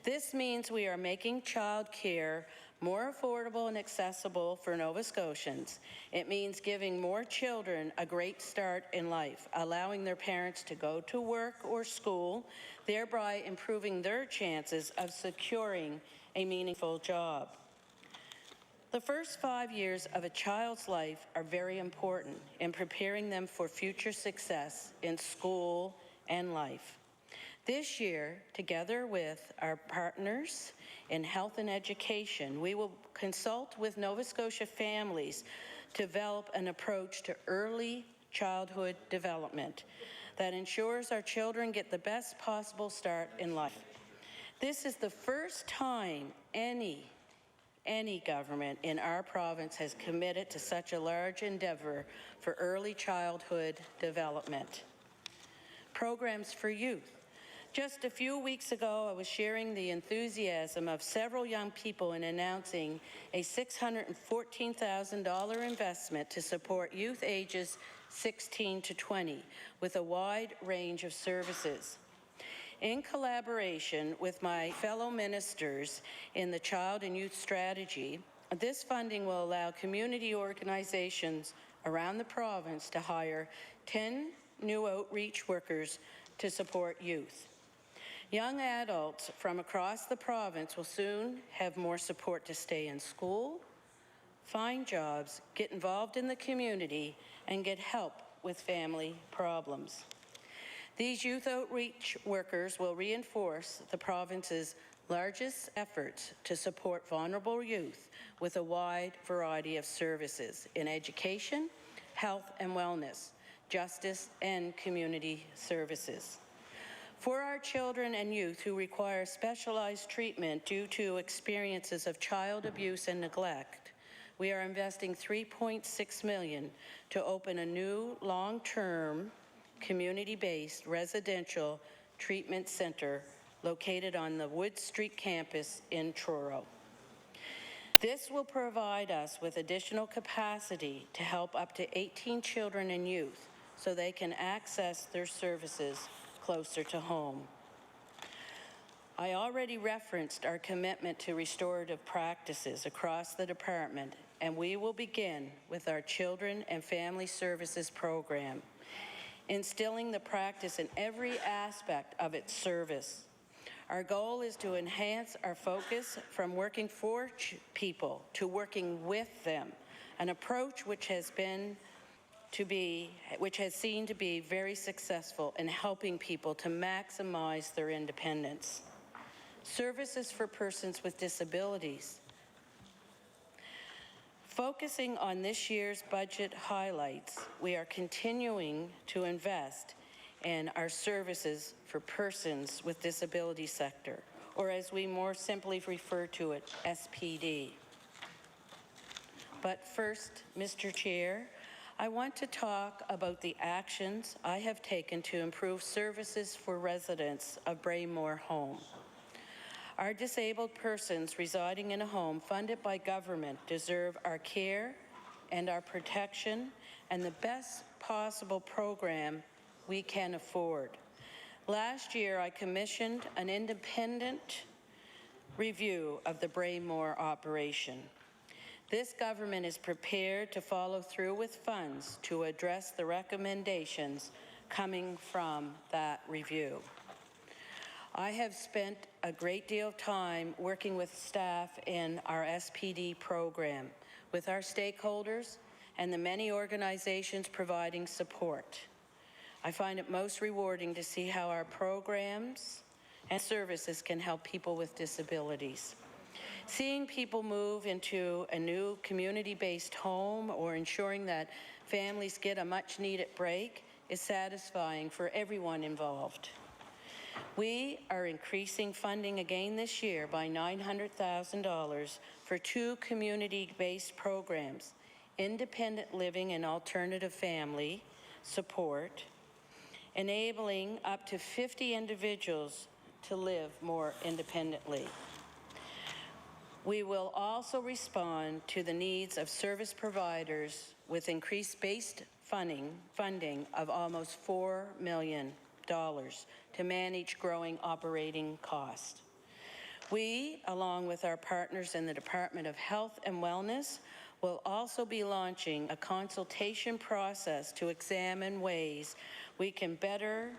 This means we are making child care more affordable and accessible for Nova Scotians. It means giving more children a great start in life, allowing their parents to go to work or school, thereby improving their chances of securing a meaningful job. The first 5 years of a child's life are very important in preparing them for future success in school and life. This year, together with our partners in health and education, we will consult with Nova Scotia families to develop an approach to early childhood development that ensures our children get the best possible start in life. This is the first time any government in our province has committed to such a large endeavor for early childhood development. Programs for youth. Just a few weeks ago, I was sharing the enthusiasm of several young people in announcing a $614,000 investment to support youth ages 16 to 20 with a wide range of services. In collaboration with my fellow ministers in the Child and Youth Strategy, this funding will allow community organizations around the province to hire 10 new outreach workers to support youth. Young adults from across the province will soon have more support to stay in school, find jobs, get involved in the community, and get help with family problems. These youth outreach workers will reinforce the province's largest efforts to support vulnerable youth with a wide variety of services in education, health and wellness, justice, and community services. For our children and youth who require specialized treatment due to experiences of child abuse and neglect, we are investing $3.6 million to open a new long-term community-based residential treatment center located on the Wood Street campus in Truro. This will provide us with additional capacity to help up to 18 children and youth so they can access their services closer to home. I already referenced our commitment to restorative practices across the department, and we will begin with our Children and Family Services program, instilling the practice in every aspect of its service. Our goal is to enhance our focus from working for people to working with them, an approach which has seen to be very successful in helping people to maximize their independence. Services for persons with disabilities. Focusing on this year's budget highlights, we are continuing to invest in our services for persons with disability sector, or as we more simply refer to it, SPD. But first, Mr. Chair, I want to talk about the actions I have taken to improve services for residents of Braymore Home. Our disabled persons residing in a home funded by government deserve our care and our protection and the best possible program we can afford. Last year, I commissioned an independent review of the Braymore operation. This government is prepared to follow through with funds to address the recommendations coming from that review. I have spent a great deal of time working with staff in our SPD program, with our stakeholders, and the many organizations providing support. I find it most rewarding to see how our programs and services can help people with disabilities. Seeing people move into a new community-based home or ensuring that families get a much-needed break is satisfying for everyone involved. We are increasing funding again this year by $900,000 for 2 community-based programs, independent living and alternative family support, enabling up to 50 individuals to live more independently. We will also respond to the needs of service providers with increased base funding of almost $4 million to manage growing operating costs. We, along with our partners in the Department of Health and Wellness, will also be launching a consultation process to examine ways we can better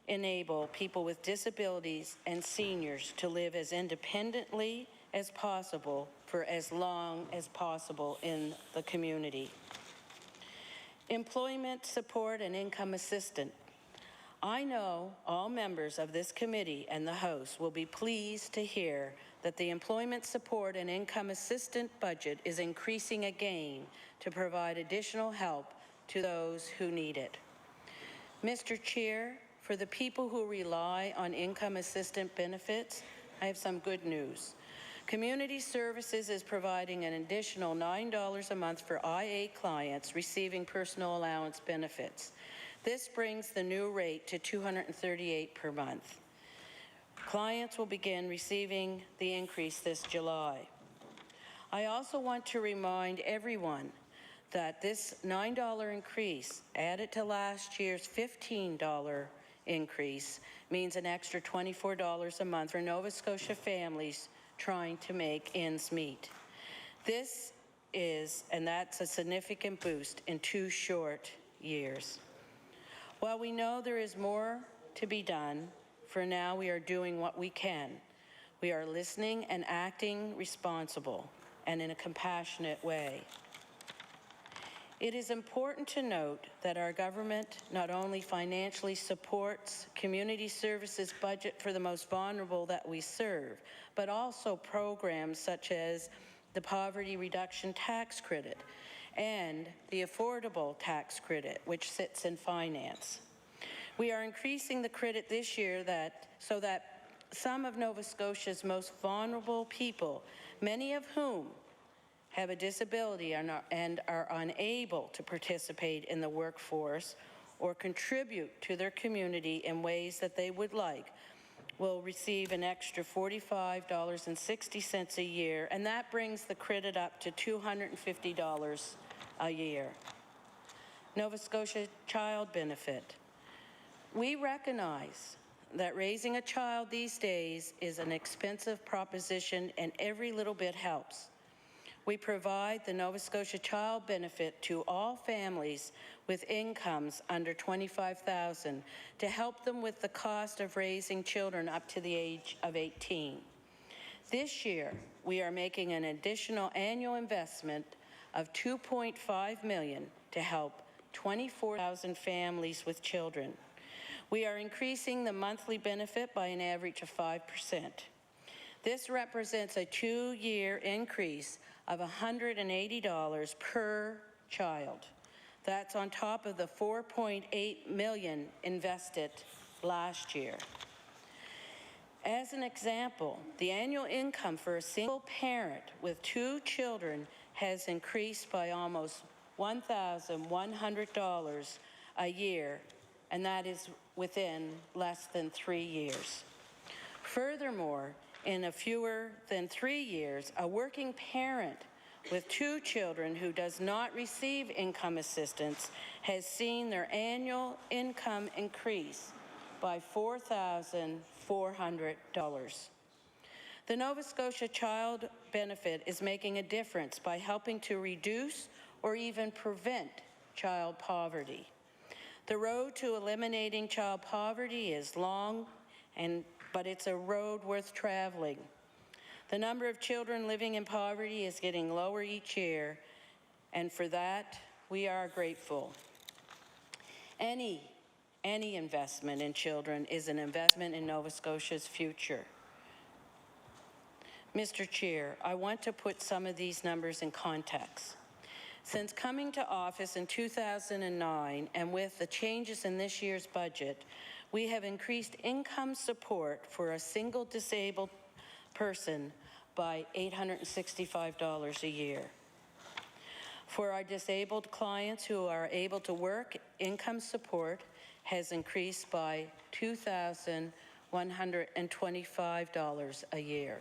enable people with disabilities and seniors to live as independently as possible for as long as possible in the community. Employment support and income assistance. I know all members of this committee and the House will be pleased to hear that the employment support and income assistance budget is increasing again to provide additional help to those who need it. Mr. Chair, for the people who rely on income assistance benefits, I have some good news. Community Services is providing an additional $9 a month for IA clients receiving personal allowance benefits. This brings the new rate to $238 per month. Clients will begin receiving the increase this July. I also want to remind everyone that this $9 increase added to last year's $15 increase means an extra $24 a month for Nova Scotia families trying to make ends meet. That's a significant boost in 2 short years. While we know there is more to be done, for now we are doing what we can. We are listening and acting responsible and in a compassionate way. It is important to note that our government not only financially supports community services budget for the most vulnerable that we serve, but also programs such as the Poverty Reduction Tax Credit and the Affordable Tax Credit, which sits in finance. We are increasing the credit this year so that some of Nova Scotia's most vulnerable people, many of whom have a disability and are unable to participate in the workforce or contribute to their community in ways that they would like, will receive an extra $45.60 a year, and that brings the credit up to $250 a year. Nova Scotia Child Benefit. We recognize that raising a child these days is an expensive proposition and every little bit helps. We provide the Nova Scotia Child Benefit to all families with incomes under $25,000 to help them with the cost of raising children up to the age of 18. This year, we are making an additional annual investment of $2.5 million to help 24,000 families with children. We are increasing the monthly benefit by an average of 5%. This represents a 2-year increase of $180 per child. That's on top of the $4.8 million invested last year. As an example, the annual income for a single parent with 2 children has increased by almost $1,100 a year, and that is within less than 3 years. Furthermore, in fewer than 3 years, a working parent with 2 children who does not receive income assistance has seen their annual income increase by $4,400. The Nova Scotia Child Benefit is making a difference by helping to reduce or even prevent child poverty. The road to eliminating child poverty is long, but it's a road worth traveling. The number of children living in poverty is getting lower each year, and for that, we are grateful. Any investment in children is an investment in Nova Scotia's future. Mr. Chair, I want to put some of these numbers in context. Since coming to office in 2009, and with the changes in this year's budget, we have increased income support for a single disabled person by $865 a year. For our disabled clients who are able to work, income support has increased by $2,125 a year.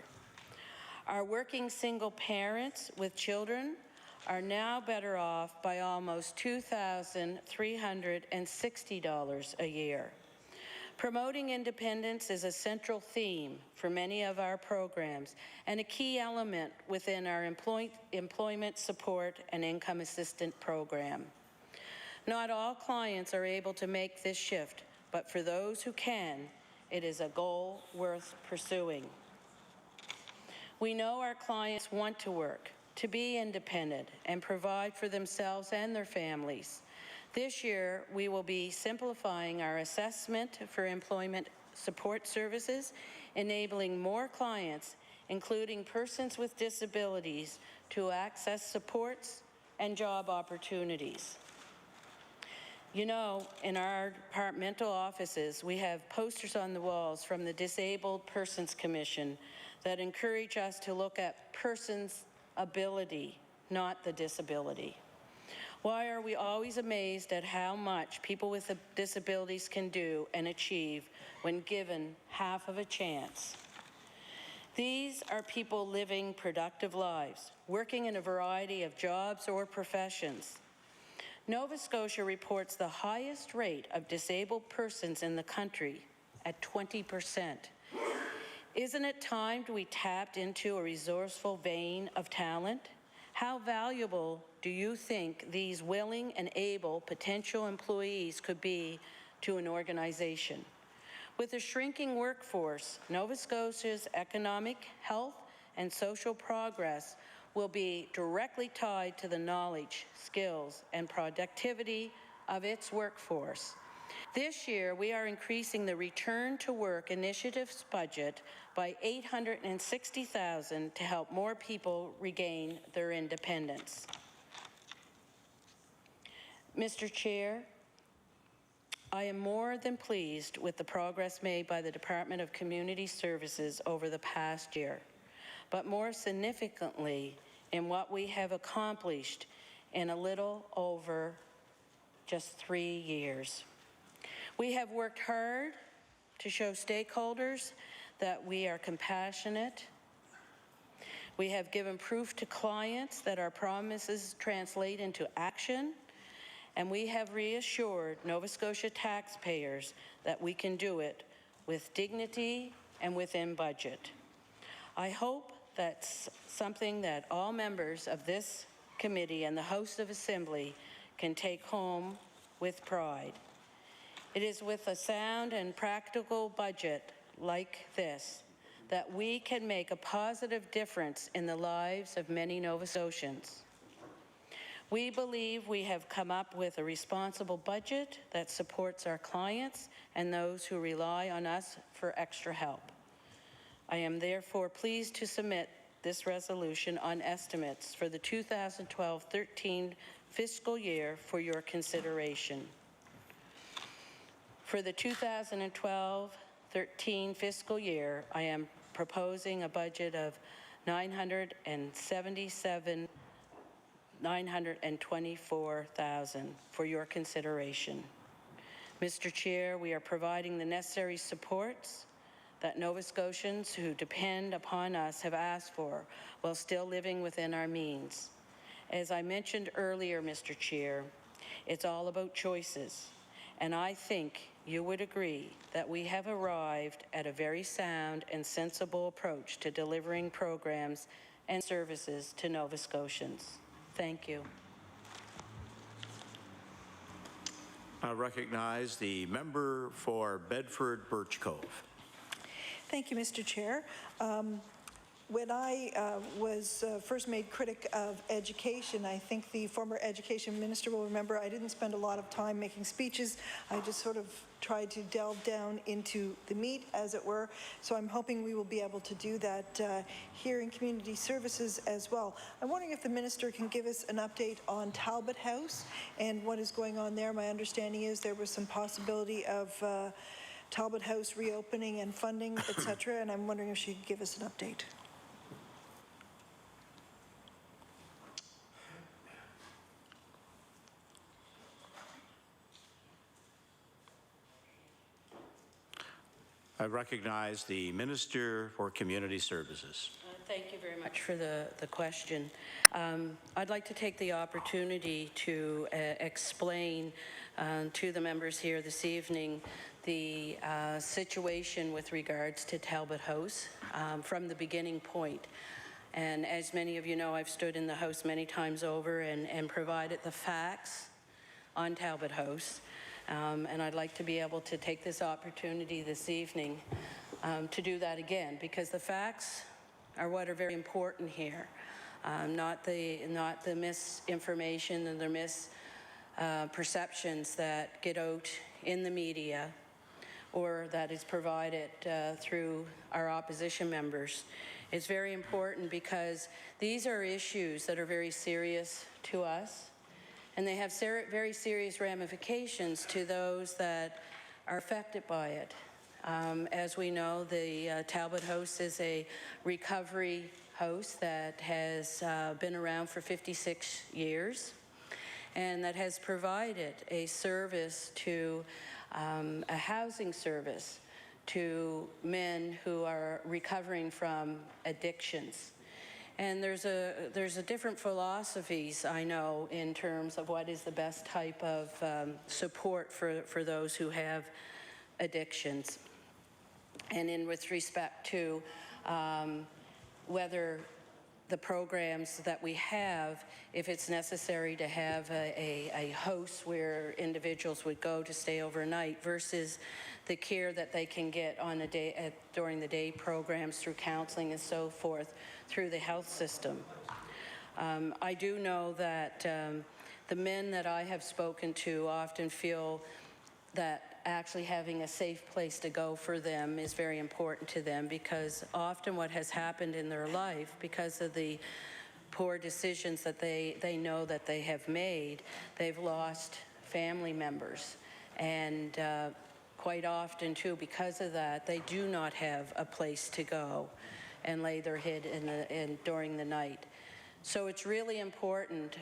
Our working single parents with children are now better off by almost $2,360 a year. Promoting independence is a central theme for many of our programs and a key element within our employment support and income assistance program. Not all clients are able to make this shift, but for those who can, it is a goal worth pursuing. We know our clients want to work, to be independent, and provide for themselves and their families. This year, we will be simplifying our assessment for employment support services, enabling more clients, including persons with disabilities, to access supports and job opportunities. You know, in our departmental offices, we have posters on the walls from the Disabled Persons Commission that encourage us to look at persons' ability, not the disability. Why are we always amazed at how much people with disabilities can do and achieve when given half of a chance? These are people living productive lives, working in a variety of jobs or professions. Nova Scotia reports the highest rate of disabled persons in the country at 20%. Isn't it time we tapped into a resourceful vein of talent? How valuable do you think these willing and able potential employees could be to an organization? With a shrinking workforce, Nova Scotia's economic, health, and social progress will be directly tied to the knowledge, skills, and productivity of its workforce. This year, we are increasing the Return to Work Initiative's budget by $860,000 to help more people regain their independence. Mr. Chair, I am more than pleased with the progress made by the Department of Community Services over the past year, but more significantly in what we have accomplished in a little over just 3 years. We have worked hard to show stakeholders that we are compassionate. We have given proof to clients that our promises translate into action, and we have reassured Nova Scotia taxpayers that we can do it with dignity and within budget. I hope that's something that all members of this committee and the House of Assembly can take home with pride. It is with a sound and practical budget like this that we can make a positive difference in the lives of many Nova Scotians. We believe we have come up with a responsible budget that supports our clients and those who rely on us for extra help. I am therefore pleased to submit this resolution on estimates for the 2012-13 fiscal year for your consideration. For the 2012-13 fiscal year, I am proposing a budget of $924,000 for your consideration. Mr. Chair, we are providing the necessary supports that Nova Scotians who depend upon us have asked for while still living within our means. As I mentioned earlier, Mr. Chair, it's all about choices, and I think you would agree that we have arrived at a very sound and sensible approach to delivering programs and services to Nova Scotians. Thank you. I recognize the member for Bedford Birch Cove. Thank you, Mr. Chair. When I was first made critic of education, I think the former education minister will remember I didn't spend a lot of time making speeches. I just sort of tried to delve down into the meat, as it were. So I'm hoping we will be able to do that here in community services as well. I'm wondering if the minister can give us an update on Talbot House and what is going on there. My understanding is there was some possibility of Talbot House reopening and funding, etc., and I'm wondering if she could give us an update. I recognize the Minister for Community Services. Thank you very much for the question. I'd like to take the opportunity to explain to the members here this evening the situation with regards to Talbot House from the beginning point. And as many of you know, I've stood in the House many times over and provided the facts on Talbot House. And I'd like to be able to take this opportunity this evening to do that again, because the facts are what are very important here, not the misinformation and the misperceptions that get out in the media or that is provided through our opposition members. It's very important because these are issues that are very serious to us, and they have very serious ramifications to those that are affected by it. As we know, the Talbot House is a recovery house that has been around for 56 years and that has provided a service to a housing service to men who are recovering from addictions. And there's a different philosophies, I know, in terms of what is the best type of support for those who have addictions. And with respect to whether the programs that we have, if it's necessary to have a house where individuals would go to stay overnight versus the care that they can get on a day during the day programs through counseling and so forth through the health system. I do know that the men that I have spoken to often feel that actually having a safe place to go for them is very important to them, because often what has happened in their life, because of the poor decisions that they know that they have made, they've lost family members. And quite often, too, because of that, they do not have a place to go and lay their head during the night. So it's really important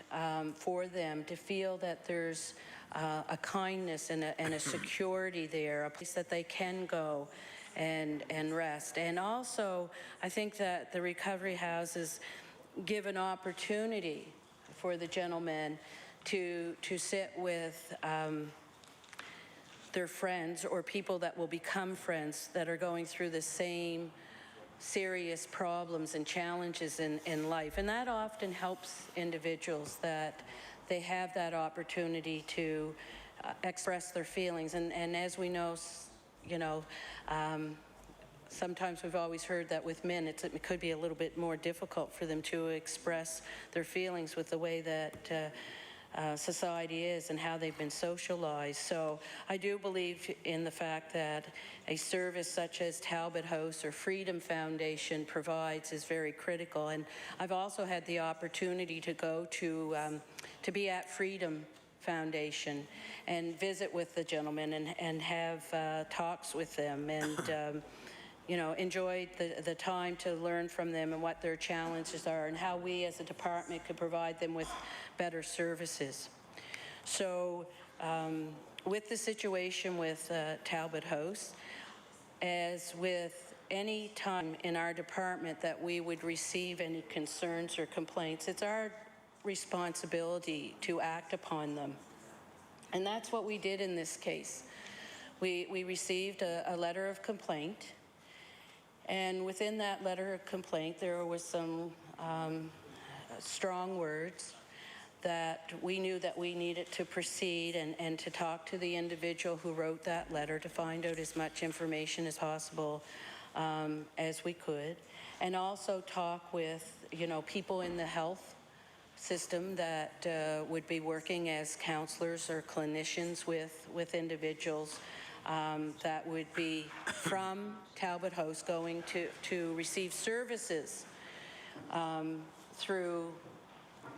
for them to feel that there's a kindness and a security there, a place that they can go and rest. And also, I think that the recovery houses give an opportunity for the gentlemen to sit with their friends or people that will become friends that are going through the same serious problems and challenges in life. And that often helps individuals, that they have that opportunity to express their feelings. And as we know, sometimes we've always heard that with men, it could be a little bit more difficult for them to express their feelings with the way that society is and how they've been socialized. So I do believe in the fact that a service such as Talbot House or Freedom Foundation provides is very critical. And I've also had the opportunity to go to be at Freedom Foundation and visit with the gentlemen and have talks with them and you know, enjoyed the time to learn from them and what their challenges are and how we as a department could provide them with better services. So with the situation with Talbot House, as with any time in our department that we would receive any concerns or complaints, it's our responsibility to act upon them. And that's what we did in this case. We received a letter of complaint. And within that letter of complaint, there was some strong words that we knew that we needed to proceed and to talk to the individual who wrote that letter to find out as much information as possible as we could, and also talk with, you know, people in the health system that would be working as counselors or clinicians with individuals that would be from Talbot House going to receive services through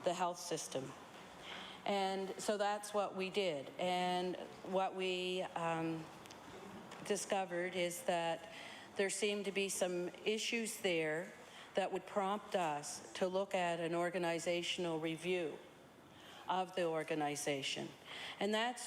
the health system. And so that's what we did. And what we discovered is that there seemed to be some issues there that would prompt us to look at an organizational review of the organization. And that's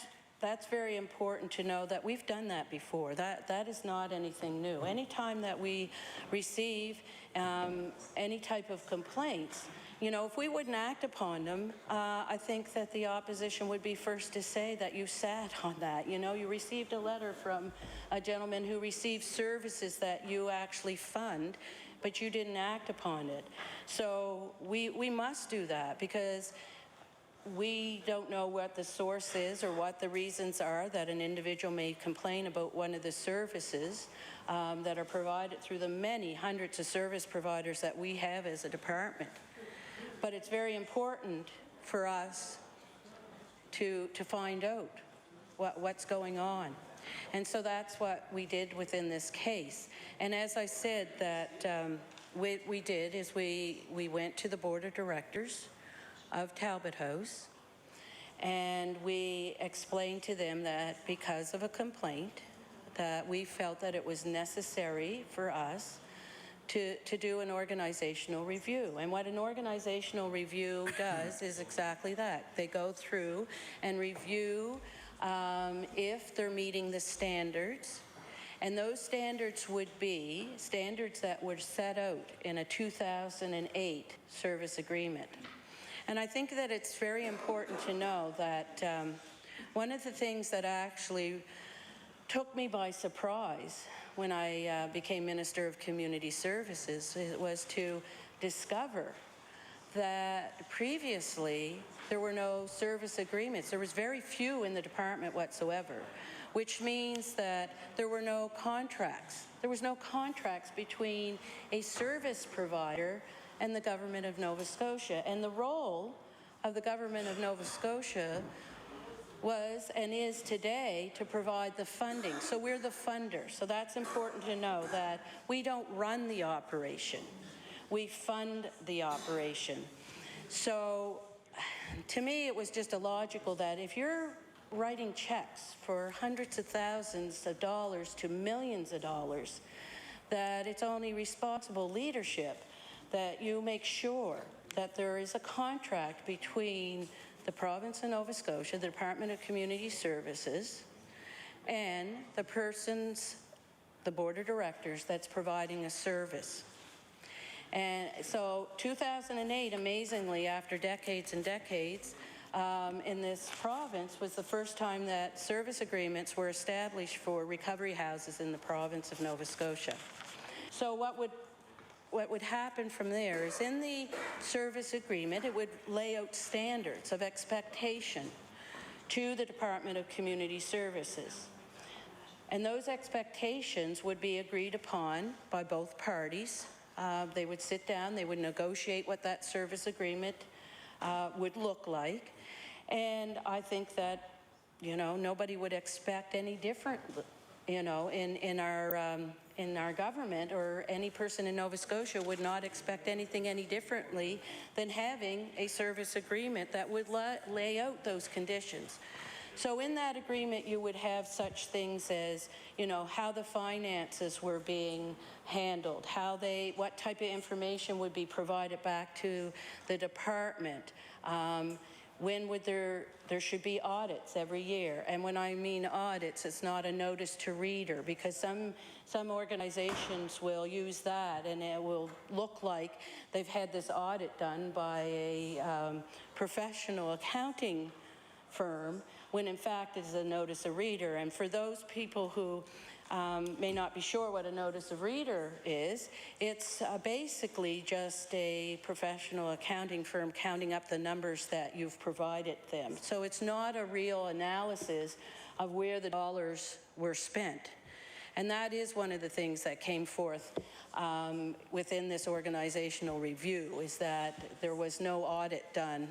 very important to know that we've done that before. That is not anything new. Anytime that we receive any type of complaints, you know, if we wouldn't act upon them, I think that the opposition would be first to say that you sat on that. You know, you received a letter from a gentleman who received services that you actually fund, but you didn't act upon it. So we must do that, because we don't know what the source is or what the reasons are that an individual may complain about one of the services that are provided through the many hundreds of service providers that we have as a department. But it's very important for us to find out what's going on. And so that's what we did within this case. And as I said, that we did is we went to the board of directors of Talbot House, and we explained to them that because of a complaint, that we felt that it was necessary for us to do an organizational review. And what an organizational review does is exactly that. They go through and review if they're meeting the standards. And those standards would be standards that were set out in a 2008 service agreement. And I think that it's very important to know that one of the things that actually took me by surprise when I became Minister of Community Services was to discover that previously there were no service agreements. There was very few in the department whatsoever, which means that there were no contracts. There was no contracts between a service provider and the Government of Nova Scotia. And the role of the Government of Nova Scotia was and is today to provide the funding. So we're the funder. So that's important to know, that we don't run the operation. We fund the operation. So to me, it was just illogical that if you're writing checks for hundreds of thousands of dollars to millions of dollars, that it's only responsible leadership that you make sure that there is a contract between the province of Nova Scotia, the Department of Community Services, and the board of directors that's providing a service. And so 2008, amazingly, after decades and decades, in this province was the first time that service agreements were established for recovery houses in the province of Nova Scotia. So what would happen from there is, in the service agreement, it would lay out standards of expectation to the Department of Community Services. And those expectations would be agreed upon by both parties. They would sit down, they would negotiate what that service agreement would look like. And I think that, you know, nobody would expect any different, you know, in our government, or any person in Nova Scotia would not expect anything any differently than having a service agreement that would lay out those conditions. So in that agreement, you would have such things as, you know, how the finances were being handled, what type of information would be provided back to the department, when would there should be audits every year. And when I mean audits, it's not a notice to reader, because some organizations will use that and it will look like they've had this audit done by a professional accounting firm, when in fact it's a notice of reader. And for those people who may not be sure what a notice of reader is, it's basically just a professional accounting firm counting up the numbers that you've provided them. So it's not a real analysis of where the dollars were spent. And that is one of the things that came forth within this organizational review, is that there was no audit done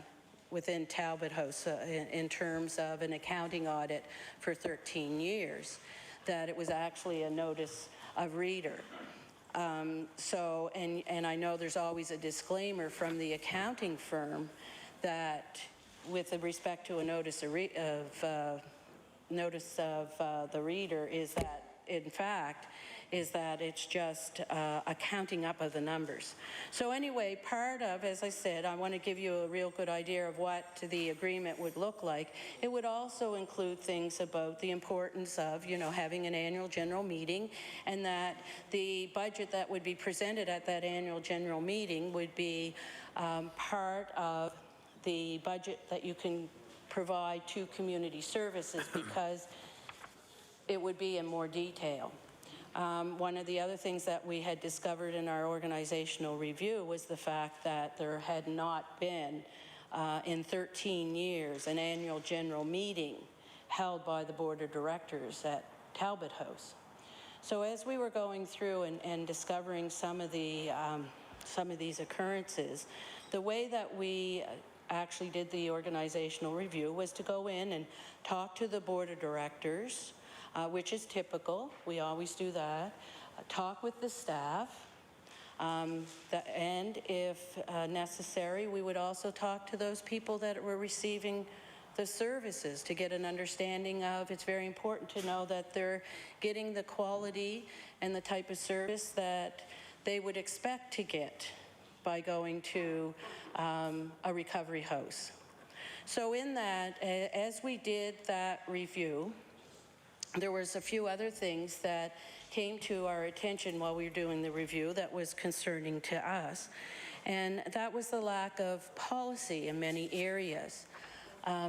within Talbot House in terms of an accounting audit for 13 years, that it was actually a notice of reader. And I know there's always a disclaimer from the accounting firm that with respect to a notice of the reader, is that in fact is that it's just a counting up of the numbers. So anyway, part of, as I said, I want to give you a real good idea of what the agreement would look like. It would also include things about the importance of, you know, having an annual general meeting, and that the budget that would be presented at that annual general meeting would be part of the budget that you can provide to community services, because it would be in more detail. One of the other things that we had discovered in our organizational review was the fact that there had not been, in 13 years, an annual general meeting held by the Board of Directors at Talbot House. So as we were going through and discovering some of these occurrences, the way that we actually did the organizational review was to go in and talk to the Board of Directors, which is typical. We always do that. Talk with the staff, and if necessary, we would also talk to those people that were receiving the services to get an understanding of, it's very important to know that they're getting the quality and the type of service that they would expect to get by going to a recovery house. So in that, as we did that review, there was a few other things that came to our attention while we were doing the review that was concerning to us, and that was the lack of policy in many areas.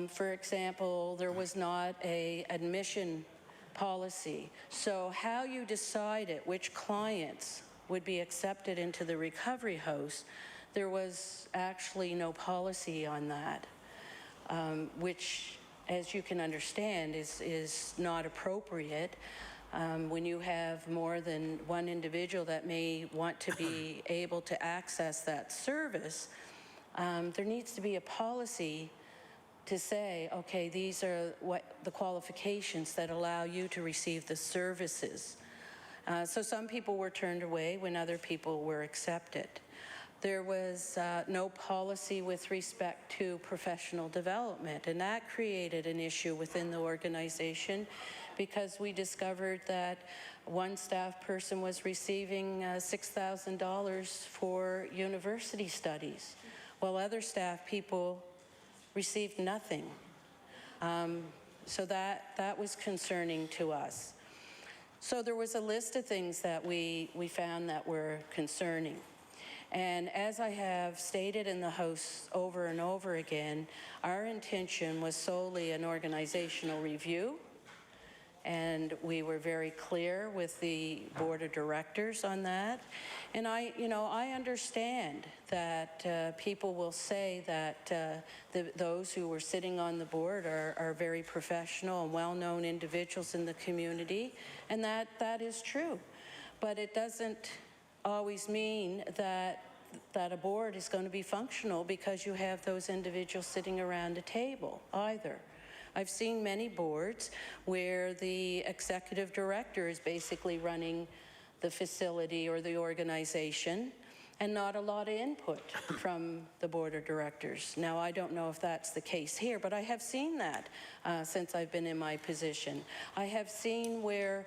For example, there was not an admission policy. So how you decided which clients would be accepted into the recovery house, there was actually no policy on that, which, as you can understand, is not appropriate. When you have more than one individual that may want to be able to access that service, there needs to be a policy to say, okay, these are what the qualifications that allow you to receive the services. So some people were turned away when other people were accepted. There was no policy with respect to professional development, and that created an issue within the organization, because we discovered that one staff person was receiving $6,000 for university studies, while other staff people received nothing. So that was concerning to us. So there was a list of things that we found that were concerning. And as I have stated in the House over and over again, our intention was solely an organizational review, and we were very clear with the Board of Directors on that. And I understand that people will say that those who were sitting on the board are very professional and well-known individuals in the community, and that is true. But it doesn't always mean that that a board is going to be functional because you have those individuals sitting around a table either. I've seen many boards where the executive director is basically running the facility or the organization, and not a lot of input from the board of directors. Now, I don't know if that's the case here, but I have seen that since I've been in my position. I have seen where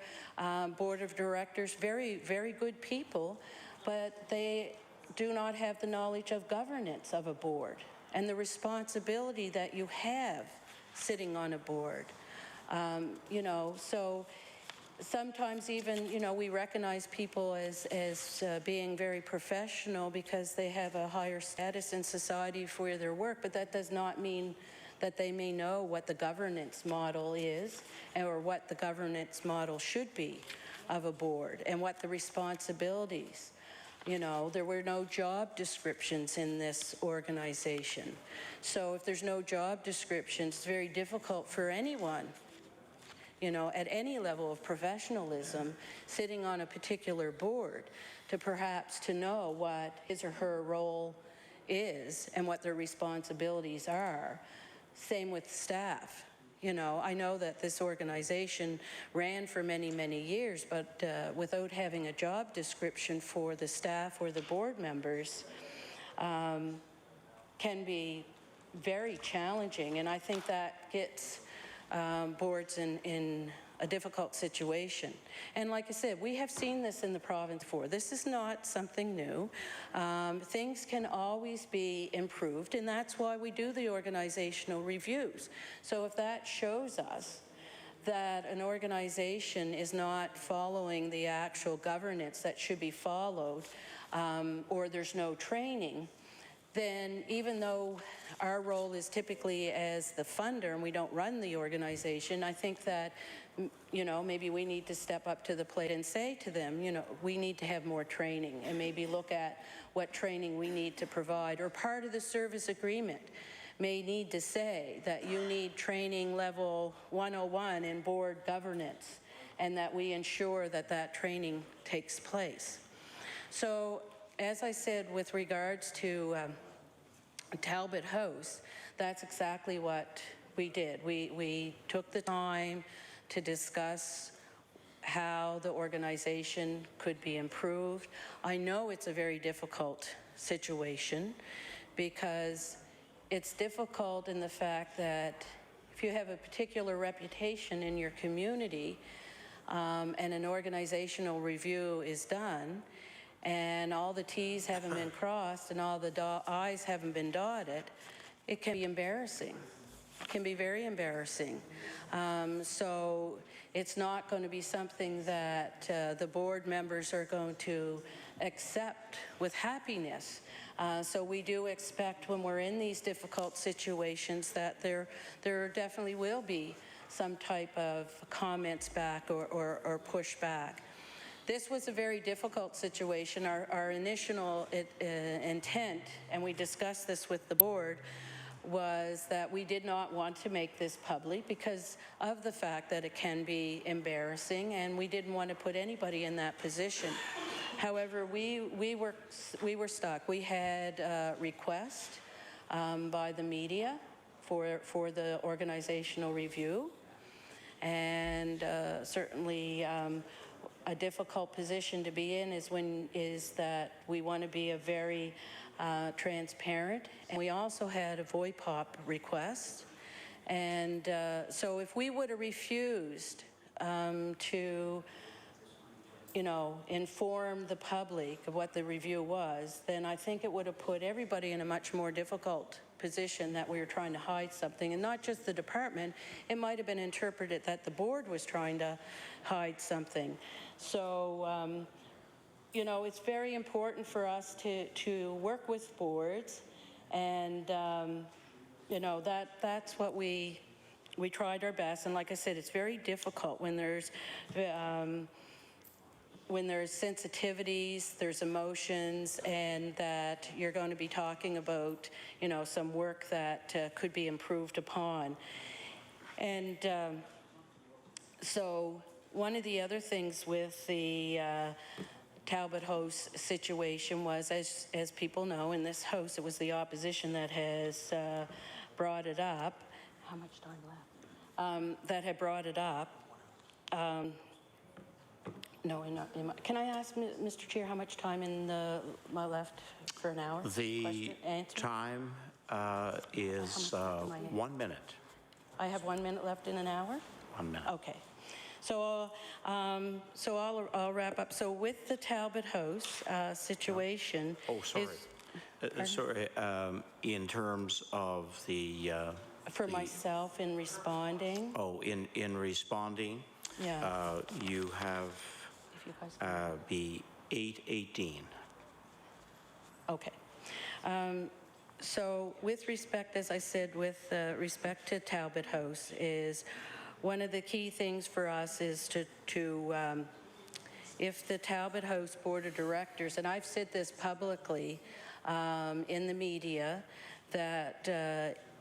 board of directors, very, very good people, but they do not have the knowledge of governance of a board and the responsibility that you have sitting on a board. You know, so sometimes even, you know, we recognize people as being very professional because they have a higher status in society for their work, but that does not mean that they may know what the governance model is or what the governance model should be of a board and what the responsibilities. You know, there were no job descriptions in this organization. So if there's no job descriptions, it's very difficult for anyone, you know, at any level of professionalism, sitting on a particular board, to perhaps to know what his or her role is and what their responsibilities are. Same with staff. You know, I know that this organization ran for many, many years, but without having a job description for the staff or the board members can be very challenging, and I think that gets boards in a difficult situation. And like I said, we have seen this in the province before. This is not something new. Things can always be improved, and that's why we do the organizational reviews. So if that shows us that an organization is not following the actual governance that should be followed, or there's no training, then even though our role is typically as the funder and we don't run the organization, I think that, you know, maybe we need to step up to the plate and say to them, you know, we need to have more training, and maybe look at what training we need to provide, or part of the service agreement may need to say that you need training level 101 in board governance, and that we ensure that that training takes place. So, as I said, with regards to Talbot House, that's exactly what we did. We took the time to discuss how the organization could be improved. I know it's a very difficult situation because it's difficult in the fact that if you have a particular reputation in your community and an organizational review is done, and all the T's haven't been crossed and all the I's haven't been dotted, it can be embarrassing. It can be very embarrassing. So it's not going to be something that the board members are going to accept with happiness. So we do expect, when we're in these difficult situations, that there definitely will be some type of comments back or pushback. This was a very difficult situation. Our initial intent, and we discussed this with the board, was that we did not want to make this public because of the fact that it can be embarrassing, and we didn't want to put anybody in that position. However, we were stuck. We had a request by the media for the organizational review, and certainly a difficult position to be in is that we want to be a very transparent, and we also had a VOIPOP request, and so if we would have refused to, you know, inform the public of what the review was, then I think it would have put everybody in a much more difficult position, that we were trying to hide something, and not just the department. It might have been interpreted that the board was trying to hide something. So, you know, it's very important for us to work with boards, and you know, that's what we tried our best. And like I said, it's very difficult when there's sensitivities, there's emotions, and that you're going to be talking about, you know, some work that could be improved upon. And so one of the other things with the Talbot House situation was, as people know, in this House, it was the opposition that has brought it up. How much time left? That had brought it up. No, can I ask, Mr. Chair, how much time my left for an hour? The time is 1 minute. I have 1 minute left in an hour? 1 minute. Okay. So, I'll wrap up. So with the Talbot House situation... Oh, sorry. Sorry, in terms of the... for myself in responding? Oh, in responding, Yeah. you have If you guys be 8:18. Okay. So with respect, as I said, with respect to Talbot House, is one of the key things for us is to if the Talbot House Board of Directors, and I've said this publicly in the media, that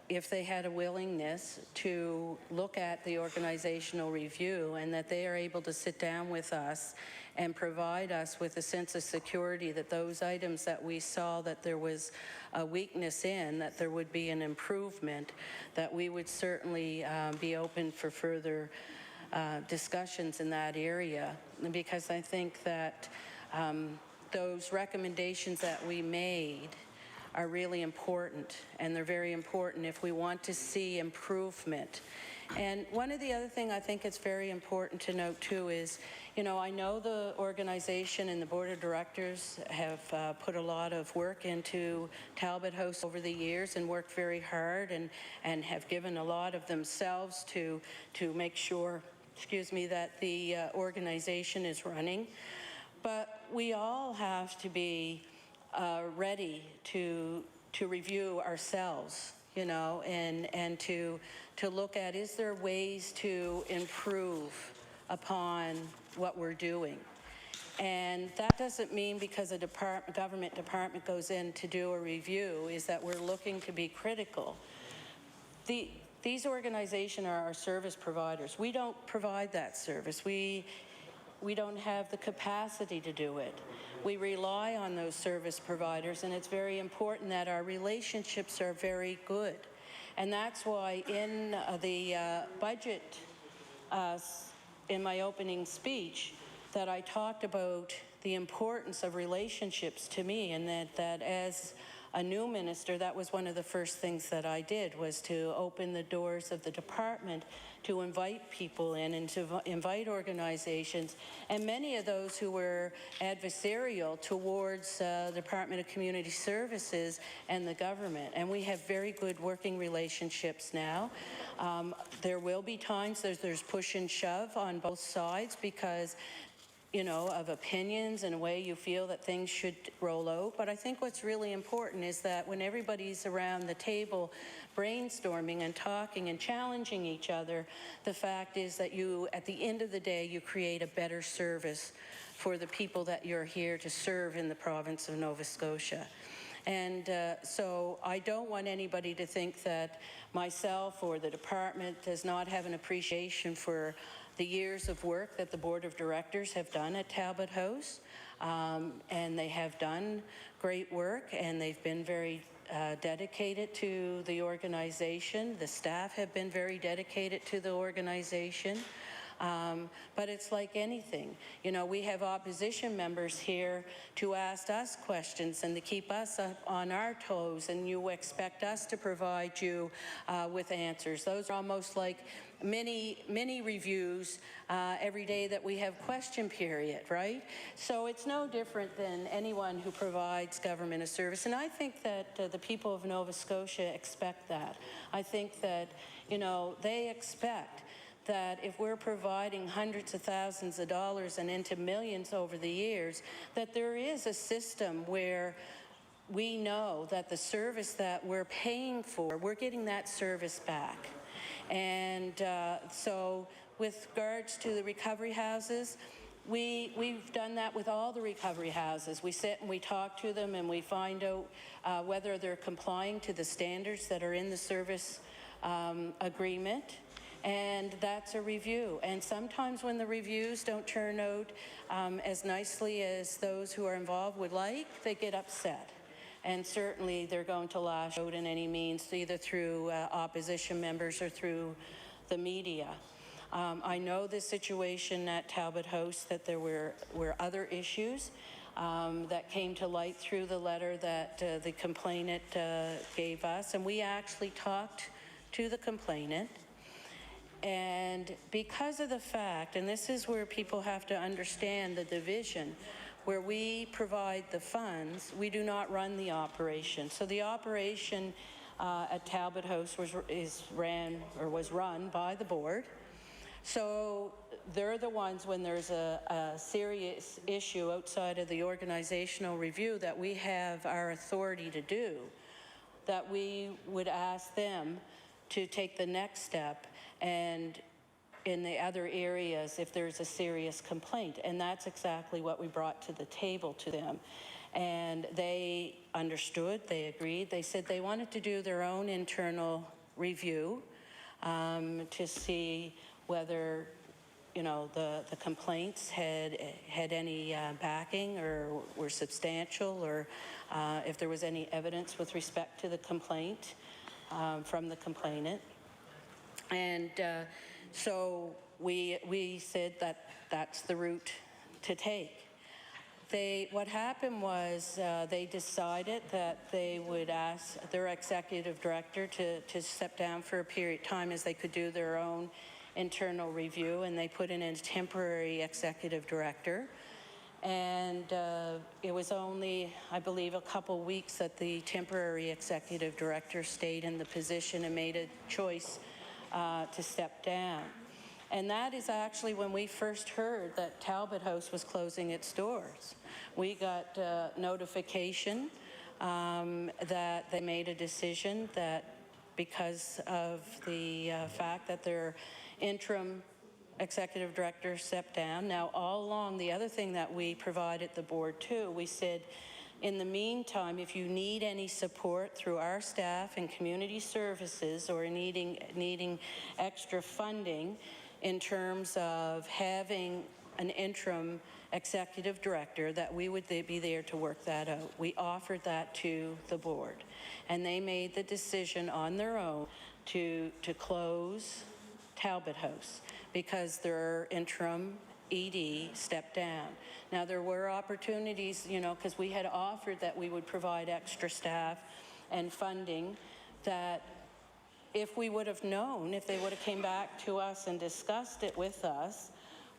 if they had a willingness to look at the organizational review and that they are able to sit down with us and provide us with a sense of security that those items that we saw that there was a weakness in, that there would be an improvement, that we would certainly be open for further discussions in that area. Because I think that those recommendations that we made are really important, and they're very important if we want to see improvement. And one of the other things I think it's very important to note too is, you know, I know the organization and the board of directors have put a lot of work into Talbot House over the years and worked very hard and have given a lot of themselves to make sure, that the organization is running. But we all have to be ready to review ourselves, you know, and to look at, is there ways to improve upon what we're doing? And that doesn't mean because a government department goes in to do a review is that we're looking to be critical. These organizations are our service providers. We don't provide that service. We don't have the capacity to do it. We rely on those service providers, and it's very important that our relationships are very good. And that's why in the budget, in my opening speech, that I talked about the importance of relationships to me, and that as a new minister, that was one of the first things that I did, was to open the doors of the department to invite people in and to invite organizations, and many of those who were adversarial towards the Department of Community Services and the government. And we have very good working relationships now. There will be times there's push and shove on both sides because, you know, of opinions and a way you feel that things should roll out. But I think what's really important is that when everybody's around the table brainstorming and talking and challenging each other, the fact is that you, at the end of the day, you create a better service for the people that you're here to serve in the province of Nova Scotia. And so I don't want anybody to think that myself or the department does not have an appreciation for the years of work that the Board of Directors have done at Talbot House. And they have done great work, and they've been very dedicated to the organization. The staff have been very dedicated to the organization. But it's like anything. You know, we have opposition members here to ask us questions and to keep us up on our toes, and you expect us to provide you with answers. Those are almost like mini reviews every day that we have question period, right? So it's no different than anyone who provides government a service. And I think that the people of Nova Scotia expect that. I think that, you know, they expect that if we're providing hundreds of thousands of dollars and into millions over the years, that there is a system where we know that the service that we're paying for, we're getting that service back. And so with regards to the recovery houses, we've done that with all the recovery houses. We sit and we talk to them and we find out whether they're complying to the standards that are in the service agreement. And that's a review. And sometimes when the reviews don't turn out as nicely as those who are involved would like, they get upset. And certainly they're going to lash out in any means, either through opposition members or through the media. I know the situation at Talbot House, that there were other issues that came to light through the letter that the complainant gave us. And we actually talked to the complainant. And because of the fact, and this is where people have to understand the division, where we provide the funds, we do not run the operation. So the operation at Talbot House was run by the board. So they're the ones, when there's a serious issue outside of the organizational review that we have our authority to do, that we would ask them to take the next step, and in the other areas if there's a serious complaint. And that's exactly what we brought to the table to them. And they understood, they agreed. They said they wanted to do their own internal review to see whether, you know, the complaints had any backing or were substantial, or if there was any evidence with respect to the complaint from the complainant. And so we said that that's the route to take. What happened was they decided that they would ask their executive director to step down for a period of time as they could do their own internal review, and they put in a temporary executive director. And it was only, I believe, a couple weeks that the temporary executive director stayed in the position and made a choice to step down. And that is actually when we first heard that Talbot House was closing its doors. We got notification that they made a decision that because of the fact that their interim executive director stepped down. Now, all along, the other thing that we provided the board too, we said, in the meantime, if you need any support through our staff and community services, or needing extra funding in terms of having an interim executive director, that we would be there to work that out. We offered that to the board, and they made the decision on their own to close Talbot House because their interim ED stepped down. Now, there were opportunities, you know, because we had offered that we would provide extra staff and funding, that if we would have known, if they would have came back to us and discussed it with us,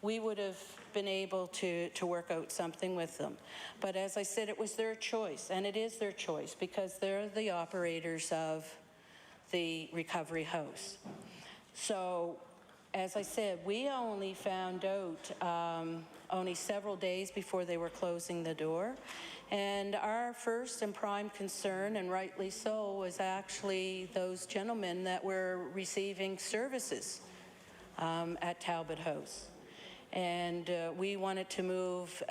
we would have been able to work out something with them. But as I said, it was their choice, and it is their choice because they're the operators of the recovery house. So, as I said, we only found out only several days before they were closing the door. And our first and prime concern, and rightly so, was actually those gentlemen that were receiving services at Talbot House. And we wanted to move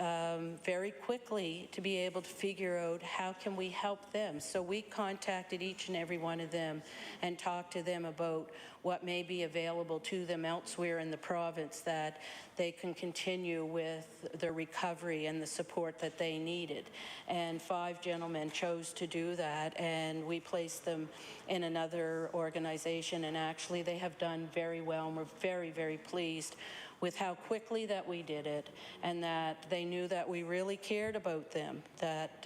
very quickly to be able to figure out how can we help them. So we contacted each and every one of them and talked to them about what may be available to them elsewhere in the province, that they can continue with their recovery and the support that they needed. And 5 gentlemen chose to do that, and we placed them in another organization, and actually they have done very well, and we're very, very pleased with how quickly that we did it, and that they knew that we really cared about them, that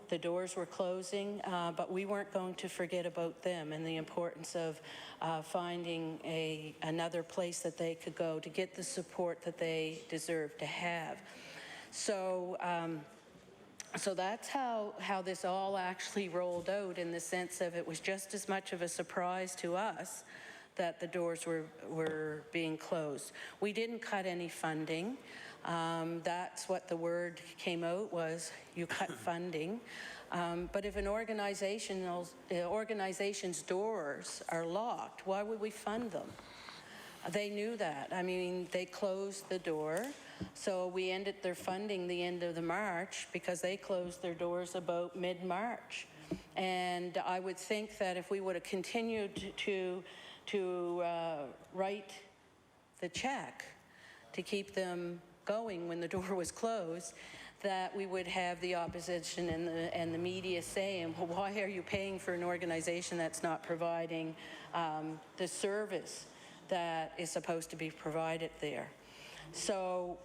the doors were closing, but we weren't going to forget about them and the importance of finding another place that they could go to get the support that they deserve to have. So, so that's how this all actually rolled out, in the sense of it was just as much of a surprise to us that the doors were being closed. We didn't cut any funding. That's what the word came out was, you cut funding. But if an organization's doors are locked, why would we fund them? They knew that. I mean, they closed the door. So we ended their funding the end of the March because they closed their doors about mid-March. And I would think that if we would have continued to write the check to keep them going when the door was closed, that we would have the opposition and the media saying, well, why are you paying for an organization that's not providing the service that is supposed to be provided there? So,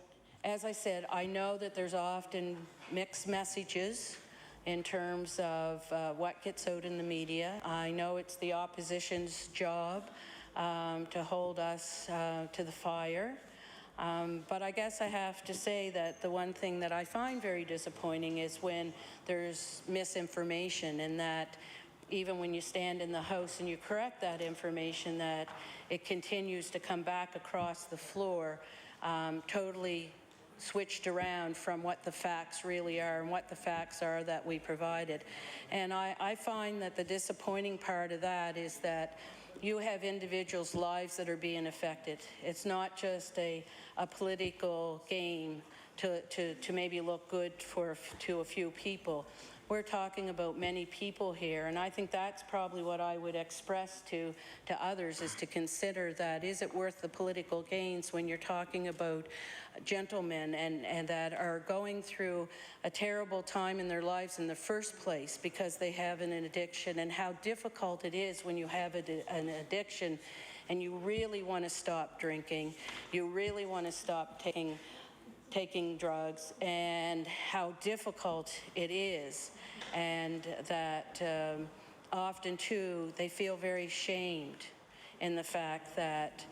as I said, I know that there's often mixed messages in terms of what gets out in the media. I know it's the opposition's job to hold us to the fire. But I guess I have to say that the one thing that I find very disappointing is when there's misinformation, and that even when you stand in the House and you correct that information, that it continues to come back across the floor totally switched around from what the facts really are and what the facts are that we provided. And I find that the disappointing part of that is that you have individuals' lives that are being affected. It's not just a political game to maybe look good to a few people. We're talking about many people here, and I think that's probably what I would express to others, is to consider that, is it worth the political gains when you're talking about gentlemen and that are going through a terrible time in their lives in the first place because they have an addiction, and how difficult it is when you have an addiction and you really want to stop drinking, you really want to stop taking drugs, and how difficult it is, and that often too they feel very shamed in the fact that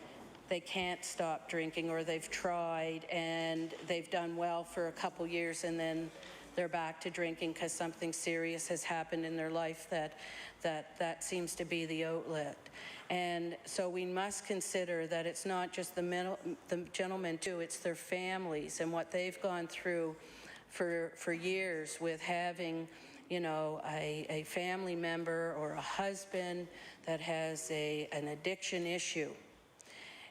they can't stop drinking, or they've tried and they've done well for a couple years and then they're back to drinking because something serious has happened in their life that seems to be the outlet. And so we must consider that it's not just the gentlemen too, it's their families and what they've gone through for years with having, you know, a family member or a husband that has an addiction issue,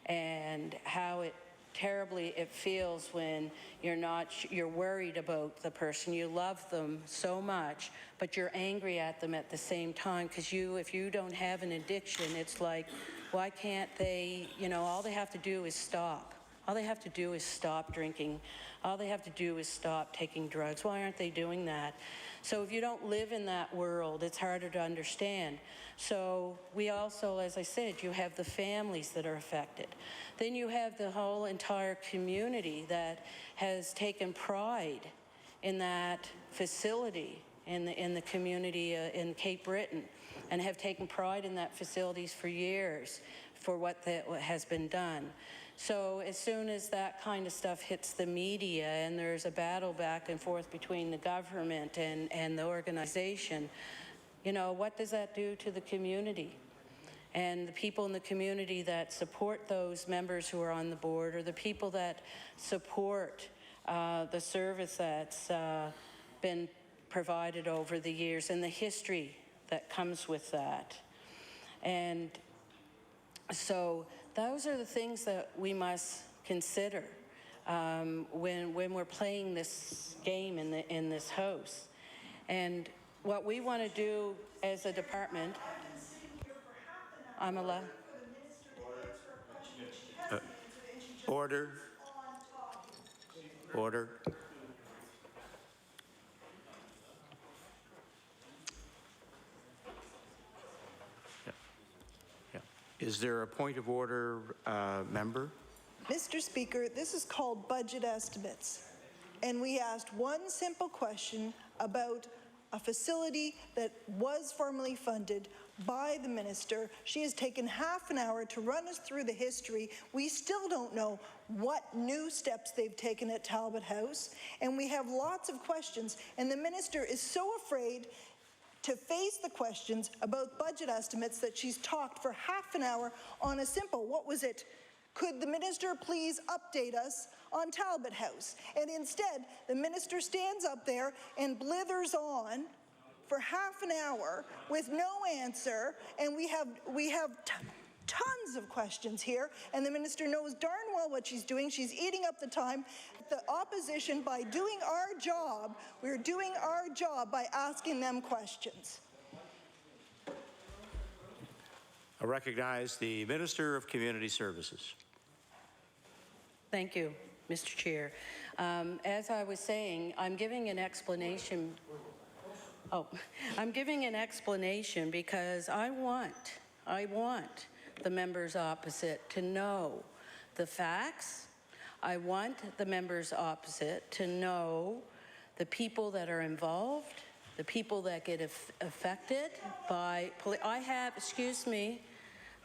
and how terribly it feels when you're worried about the person, you love them so much, but you're angry at them at the same time, because if you don't have an addiction, it's like, why can't they, you know, all they have to do is stop. All they have to do is stop drinking. All they have to do is stop taking drugs. Why aren't they doing that? So if you don't live in that world, it's harder to understand. So we also, as I said, you have the families that are affected. Then you have the whole entire community that has taken pride in that facility, in the community in Cape Breton, and have taken pride in that facilities for years for what has been done. So as soon as that kind of stuff hits the media and there's a battle back and forth between the government and the organization, you know, what does that do to the community? And the people in the community that support those members who are on the board, or the people that support the service that's been provided over the years, and the history that comes with that. And so those are the things that we must consider when we're playing this game in this House. And what we want to do as a department, I'm allowed. Order. Order. Is there a point of order, member? Mr. Speaker, this is called budget estimates. And we asked one simple question about a facility that was formally funded by the minister. She has taken half an hour to run us through the history. We still don't know what new steps they've taken at Talbot House, and we have lots of questions, and the minister is so afraid to face the questions about budget estimates that she's talked for half an hour on a simple, what was it? Could the minister please update us on Talbot House? And instead, the minister stands up there and blithers on for half an hour with no answer, and we have tons of questions here, and the minister knows darn well what she's doing. She's eating up the time. The opposition, by doing our job, we're doing our job by asking them questions. I recognize the Minister of Community Services. Thank you, Mr. Chair. As I was saying, I'm giving an explanation. I'm giving an explanation because I want the members opposite to know the facts. I want the members opposite to know the people that are involved, the people that get affected by, I have, excuse me,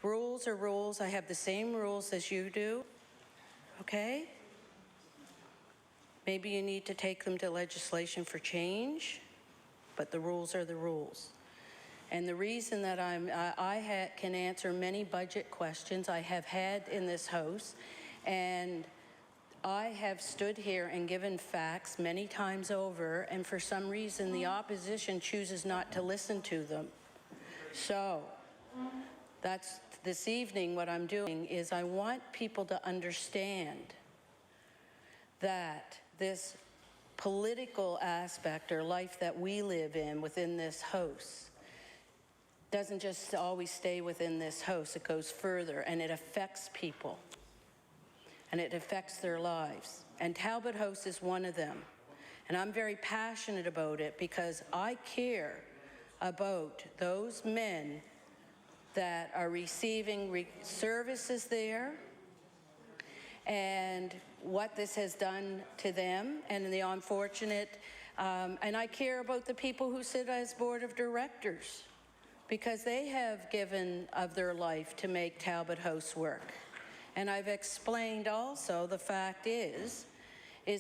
rules are rules. I have the same rules as you do, okay? Maybe you need to take them to legislation for change, but the rules are the rules. And the reason that I can answer many budget questions I have had in this House, and I have stood here and given facts many times over, and for some reason the opposition chooses not to listen to them. So that's this evening what I'm doing is I want people to understand that this political aspect or life that we live in within this House doesn't just always stay within this House. It goes further, and it affects people, and it affects their lives. And Talbot House is one of them. And I'm very passionate about it because I care about those men that are receiving services there and what this has done to them and the unfortunate, and I care about the people who sit as board of directors because they have given of their life to make Talbot House work. And I've explained also the fact is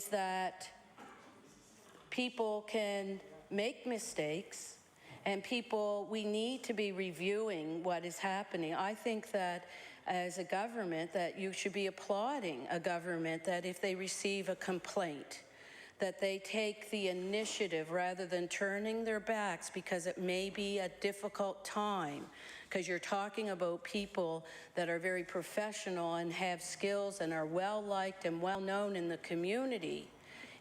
that people can make mistakes and we need to be reviewing what is happening. I think that as a government that you should be applauding a government that if they receive a complaint, that they take the initiative rather than turning their backs because it may be a difficult time, because you're talking about people that are very professional and have skills and are well-liked and well-known in the community.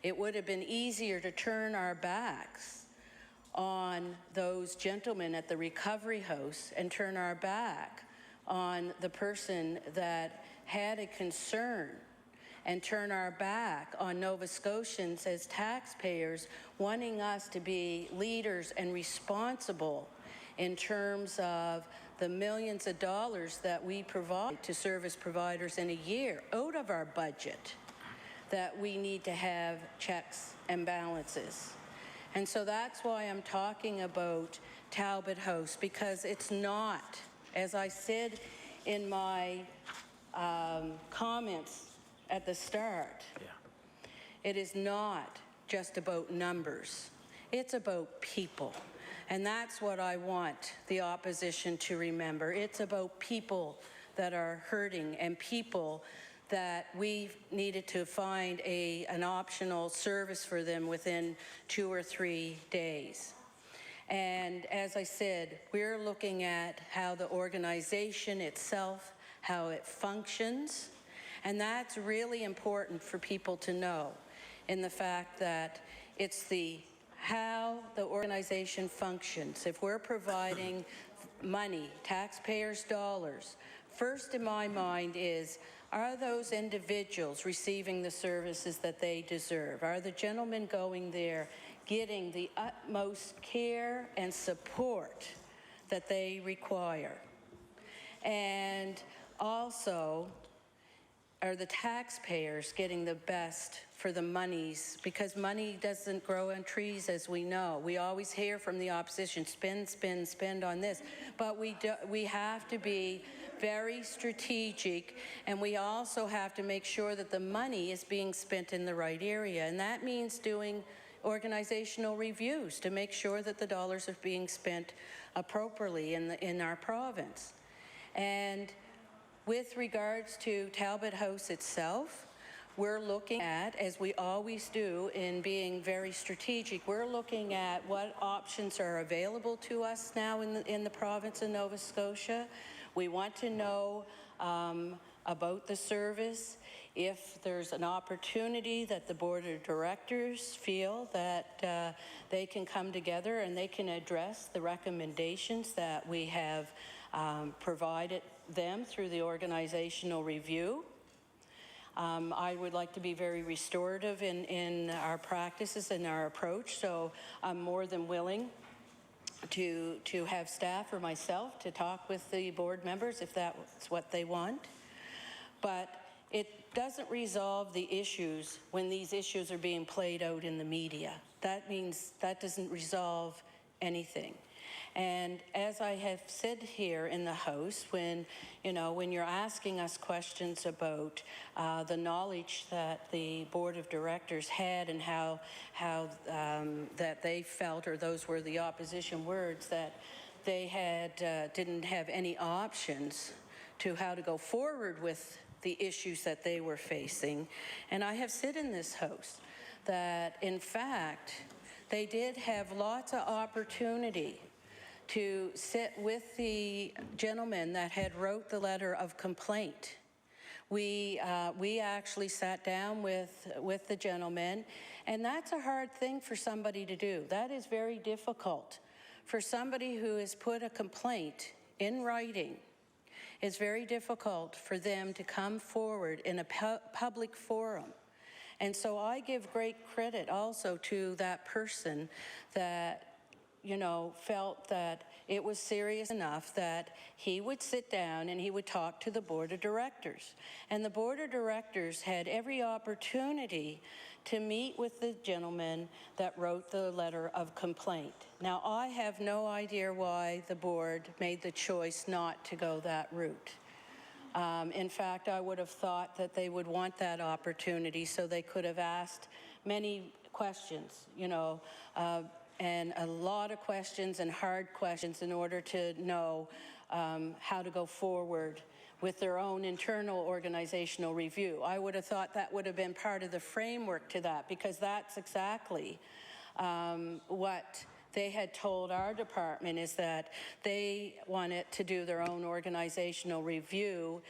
It would have been easier to turn our backs on those gentlemen at the recovery house and turn our back on the person that had a concern and turn our back on Nova Scotians as taxpayers wanting us to be leaders and responsible in terms of the millions of dollars that we provide to service providers in a year out of our budget, that we need to have checks and balances. And so that's why I'm talking about Talbot House, because it's not, as I said in my comments at the start, it is not just about numbers. It's about people. And that's what I want the opposition to remember. It's about people that are hurting and people that we needed to find an optional service for them within 2 or 3 days. And as I said, we're looking at how the organization itself, how it functions, and that's really important for people to know in the fact that it's how the organization functions. If we're providing money, taxpayers' dollars, first in my mind is, are those individuals receiving the services that they deserve? Are the gentlemen going there getting the utmost care and support that they require? And also, are the taxpayers getting the best for the monies? Because money doesn't grow on trees, as we know. We always hear from the opposition, spend, spend, spend on this. But we have to be very strategic, and we also have to make sure that the money is being spent in the right area. And that means doing organizational reviews to make sure that the dollars are being spent appropriately in our province. And with regards to Talbot House itself, we're looking at, as we always do in being very strategic, we're looking at what options are available to us now in the province of Nova Scotia. We want to know about the service. If there's an opportunity that the board of directors feel that they can come together and they can address the recommendations that we have provided them through the organizational review. I would like to be very restorative in our practices and our approach, so I'm more than willing to have staff or myself to talk with the board members if that's what they want. But it doesn't resolve the issues when these issues are being played out in the media. That means that doesn't resolve anything. And as I have said here in the House, when you're asking us questions about the knowledge that the Board of Directors had and how that they felt, or those were the opposition words, that they had didn't have any options to how to go forward with the issues that they were facing. And I have said in this House that, in fact, they did have lots of opportunity to sit with the gentleman that had wrote the letter of complaint. We actually sat down with the gentleman, and that's a hard thing for somebody to do. That is very difficult. For somebody who has put a complaint in writing, it's very difficult for them to come forward in a public forum. And so I give great credit also to that person that felt that it was serious enough that he would sit down and he would talk to the Board of Directors. And the Board of Directors had every opportunity to meet with the gentleman that wrote the letter of complaint. Now, I have no idea why the board made the choice not to go that route. In fact, I would have thought that they would want that opportunity so they could have asked many questions, and a lot of questions and hard questions in order to know how to go forward with their own internal organizational review. I would have thought that would have been part of the framework to that, because that's exactly what they had told our department, is that they wanted to do their own organizational review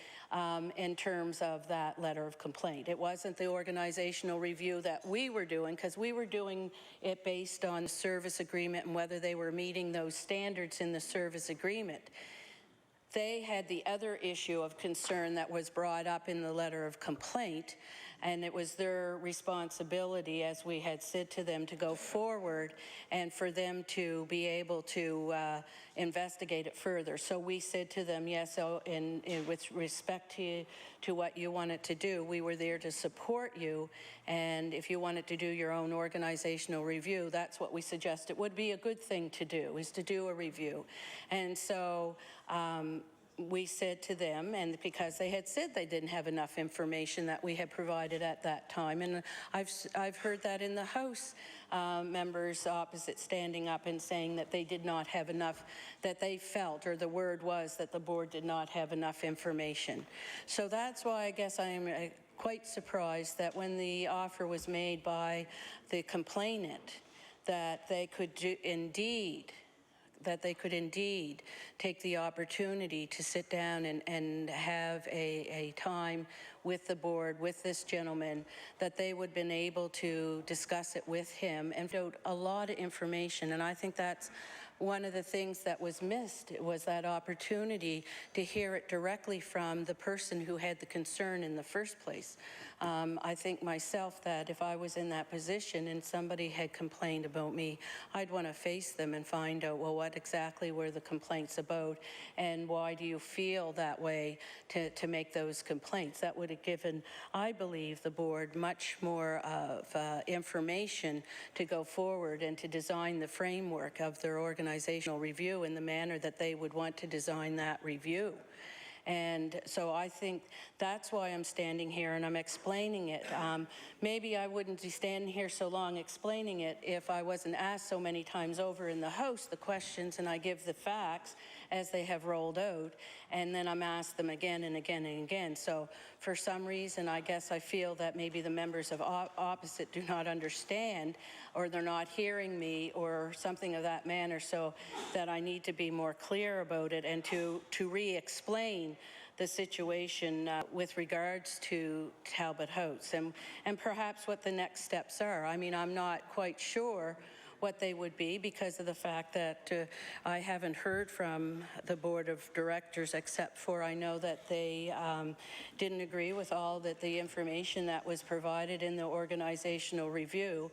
in terms of that letter of complaint. It wasn't the organizational review that we were doing, because we were doing it based on the service agreement and whether they were meeting those standards in the service agreement. They had the other issue of concern that was brought up in the letter of complaint, and it was their responsibility, as we had said to them, to go forward and for them to be able to investigate it further. So we said to them, yes, so with respect to what you wanted to do, we were there to support you, and if you wanted to do your own organizational review, that's what we suggested would be a good thing to do, is to do a review. And so we said to them, and because they had said they didn't have enough information that we had provided at that time, and I've heard that in the House, members opposite standing up and saying that they did not have enough, that they felt, or the word was that the board did not have enough information. So that's why I guess I am quite surprised that when the offer was made by the complainant that they could indeed take the opportunity to sit down and have a time with the board, with this gentleman, that they would have been able to discuss it with him and find out a lot of information. And I think that's one of the things that was missed, was that opportunity to hear it directly from the person who had the concern in the first place. I think myself that if I was in that position and somebody had complained about me, I'd want to face them and find out, well, what exactly were the complaints about, and why do you feel that way to make those complaints? That would have given, I believe, the board much more of information to go forward and to design the framework of their organizational review in the manner that they would want to design that review. And so I think that's why I'm standing here and I'm explaining it. Maybe I wouldn't be standing here so long explaining it if I wasn't asked so many times over in the House the questions, and I give the facts as they have rolled out, and then I'm asked them again and again and again. So for some reason, I guess I feel that maybe the members of opposite do not understand, or they're not hearing me, or something of that manner, so that I need to be more clear about it and to re-explain the situation with regards to Talbot House and perhaps what the next steps are. I mean, I'm not quite sure what they would be because of the fact that I haven't heard from the Board of Directors, except for I know that they didn't agree with all that the information that was provided in the organizational review.